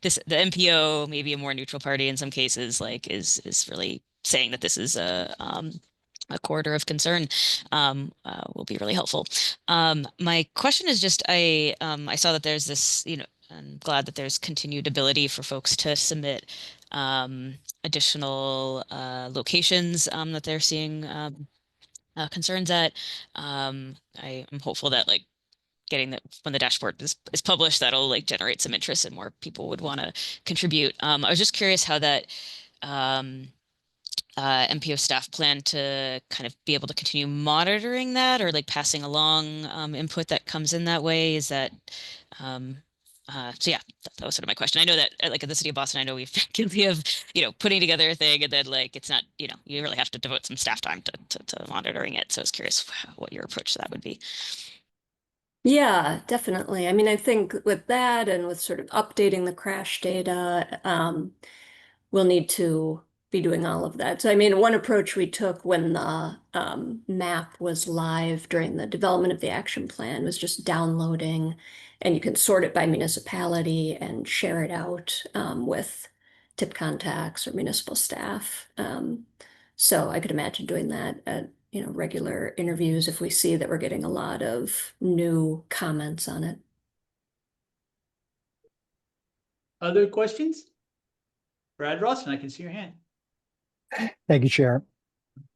[SPEAKER 9] MPO, maybe a more neutral party in some cases, is really saying that this is a corridor of concern, will be really helpful. My question is just, I saw that there's this, I'm glad that there's continued ability for folks to submit additional locations that they're seeing concerns at. I am hopeful that getting that when the dashboard is published, that'll generate some interest and more people would want to contribute. I was just curious how that MPO staff plan to kind of be able to continue monitoring that, or passing along input that comes in that way. Is that so yeah, that was sort of my question. I know that at the city of Boston, I know we've been guilty of putting together a thing and then it's not, you really have to devote some staff time to monitoring it. So I was curious what your approach to that would be.
[SPEAKER 20] Yeah, definitely. I mean, I think with that and with sort of updating the crash data, we'll need to be doing all of that. So, I mean, one approach we took when the map was live during the development of the action plan was just downloading, and you can sort it by municipality and share it out with tip contacts or municipal staff. So I could imagine doing that at regular interviews if we see that we're getting a lot of new comments on it.
[SPEAKER 1] Other questions? Brad Ross, and I can see your hand.
[SPEAKER 19] Thank you, Chair.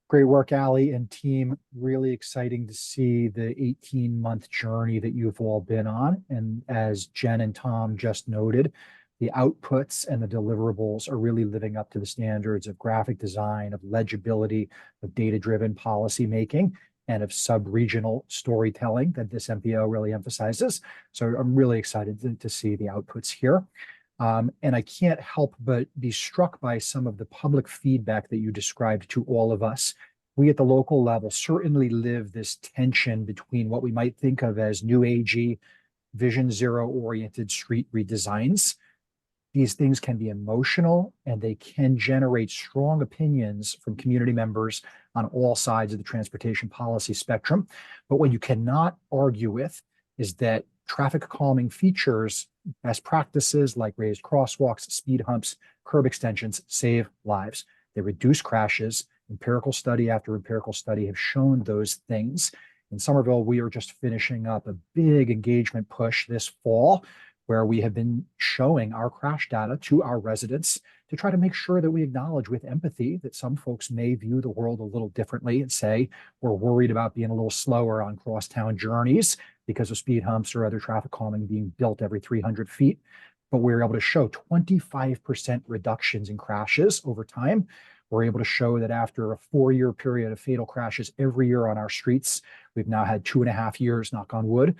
[SPEAKER 19] Great work, Ally and team. Really exciting to see the 18-month journey that you've all been on. And as Jen and Tom just noted, the outputs and the deliverables are really living up to the standards of graphic design, of legibility, of data-driven policy making, and of sub-regional storytelling that this MPO really emphasizes. So I'm really excited to see the outputs here. And I can't help but be struck by some of the public feedback that you described to all of us. We at the local level certainly live this tension between what we might think of as new agey, Vision Zero oriented street redesigns. These things can be emotional and they can generate strong opinions from community members on all sides of the transportation policy spectrum. But what you cannot argue with is that traffic calming features, best practices like raised crosswalks, speed humps, curb extensions save lives. They reduce crashes. Empirical study after empirical study have shown those things. In Somerville, we are just finishing up a big engagement push this fall where we have been showing our crash data to our residents to try to make sure that we acknowledge with empathy that some folks may view the world a little differently and say, we're worried about being a little slower on crosstown journeys because of speed humps or other traffic calming being built every 300 feet. But we were able to show 25% reductions in crashes over time. We're able to show that after a 4-year period of fatal crashes every year on our streets, we've now had 2.5 years, knock on wood,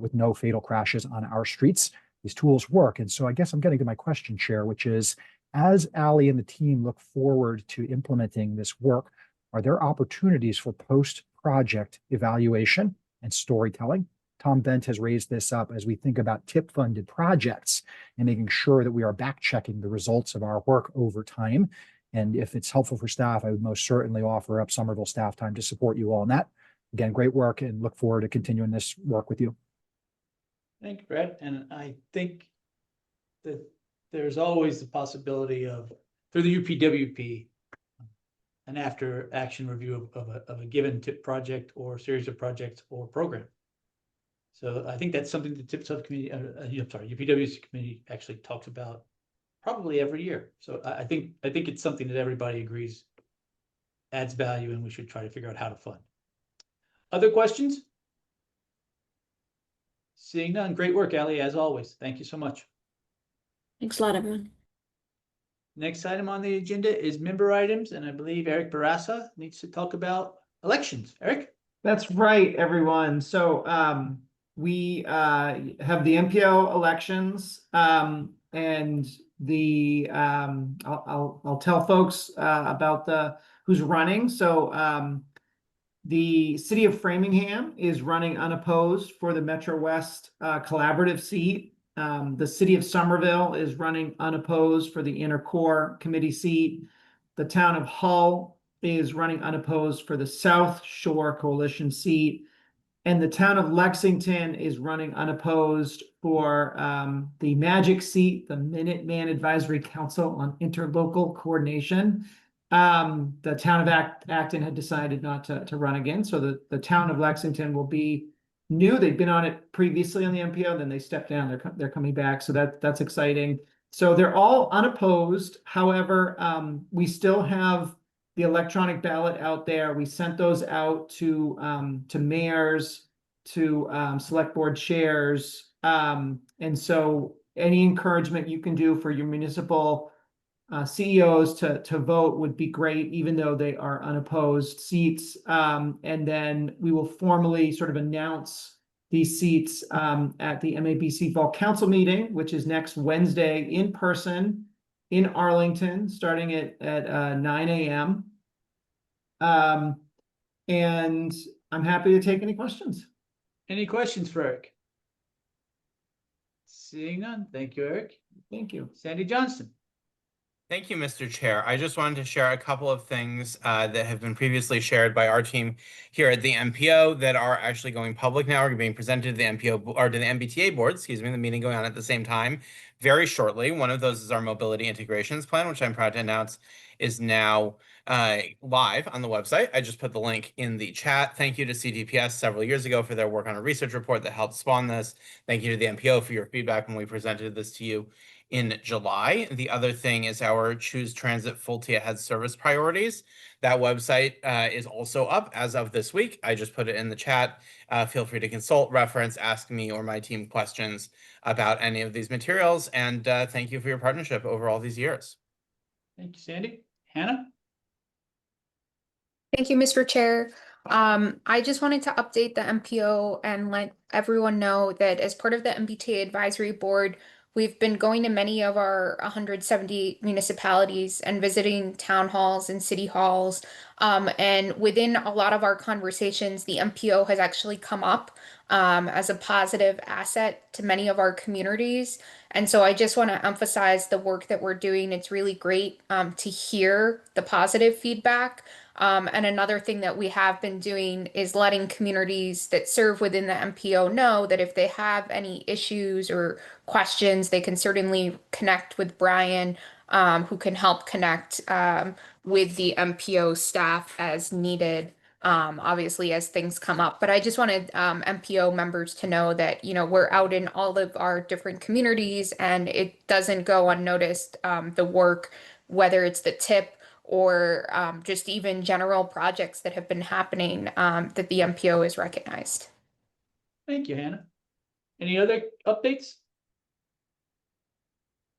[SPEAKER 19] with no fatal crashes on our streets. These tools work. And so I guess I'm getting to my question, Chair, which is, as Ali and the team look forward to implementing this work, are there opportunities for post-project evaluation and storytelling? Tom Bent has raised this up as we think about tip-funded projects and making sure that we are back-checking the results of our work over time. And if it's helpful for staff, I would most certainly offer up Somerville staff time to support you all on that. Again, great work and look forward to continuing this work with you.
[SPEAKER 1] Thank you, Brett. And I think that there's always the possibility of, through the UPWP, an after action review of a given tip project or series of projects or program. So I think that's something the tip subcommittee, UPWC committee actually talks about probably every year. So I think it's something that everybody agrees adds value and we should try to figure out how to fund. Other questions? Seeing none, great work, Ali, as always. Thank you so much.
[SPEAKER 20] Thanks a lot, everyone.
[SPEAKER 1] Next item on the agenda is member items, and I believe Eric Barassa needs to talk about elections. Eric?
[SPEAKER 6] That's right, everyone. So we have the MPO elections, and the I'll tell folks about who's running. So the city of Framingham is running unopposed for the Metro West collaborative seat. The city of Somerville is running unopposed for the Inner Core committee seat. The town of Hull is running unopposed for the South Shore coalition seat. And the town of Lexington is running unopposed for the Magic seat, the Minuteman Advisory Council on Interlocal Coordination. The town of Acton had decided not to run again. So the town of Lexington will be new. They've been on it previously on the MPO, then they stepped down. They're coming back. So that's exciting. So they're all unopposed. However, we still have the electronic ballot out there. We sent those out to mayors, to select board chairs. And so any encouragement you can do for your municipal CEOs to vote would be great, even though they are unopposed seats. And then we will formally sort of announce these seats at the MABC Fall Council meeting, which is next Wednesday in person in Arlington, starting at 9 a.m. And I'm happy to take any questions.
[SPEAKER 1] Any questions for Eric? Seeing none. Thank you, Eric.
[SPEAKER 6] Thank you.
[SPEAKER 1] Sandy Johnston.
[SPEAKER 7] Thank you, Mr. Chair. I just wanted to share a couple of things that have been previously shared by our team here at the MPO that are actually going public now, or being presented to the MPO or to the MBTA board, excuse me, the meeting going on at the same time very shortly. One of those is our mobility integrations plan, which I'm proud to announce is now live on the website. I just put the link in the chat. Thank you to CDPS several years ago for their work on a research report that helped spawn this. Thank you to the MPO for your feedback when we presented this to you in July. The other thing is our Choose Transit Full T-Ahead service priorities. That website is also up as of this week. I just put it in the chat. Feel free to consult, reference, ask me or my team questions about any of these materials. And thank you for your partnership over all these years.
[SPEAKER 1] Thank you, Sandy. Hannah?
[SPEAKER 21] Thank you, Mr. Chair. I just wanted to update the MPO and let everyone know that as part of the MBTA Advisory Board, we've been going to many of our 170 municipalities and visiting town halls and city halls. And within a lot of our conversations, the MPO has actually come up as a positive asset to many of our communities. And so I just want to emphasize the work that we're doing. It's really great to hear the positive feedback. And another thing that we have been doing is letting communities that serve within the MPO know that if they have any issues or questions, they can certainly connect with Brian, who can help connect with the MPO staff as needed, obviously as things come up. But I just wanted MPO members to know that, you know, we're out in all of our different communities and it doesn't go unnoticed, the work, whether it's the tip or just even general projects that have been happening, that the MPO is recognized.
[SPEAKER 1] Thank you, Hannah. Any other updates?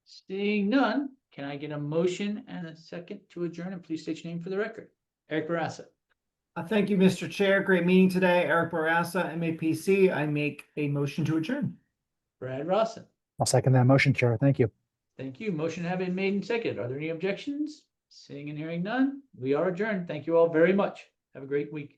[SPEAKER 1] Seeing none, can I get a motion and a second to adjourn? And please state your name for the record. Eric Barassa.
[SPEAKER 6] Thank you, Mr. Chair. Great meeting today. Eric Barassa, MAPC. I make a motion to adjourn.
[SPEAKER 1] Brad Rawson.
[SPEAKER 19] I'll second that motion, Chair. Thank you.
[SPEAKER 1] Thank you. Motion have been made and seconded. Are there any objections? Seeing and hearing none, we are adjourned. Thank you all very much. Have a great week.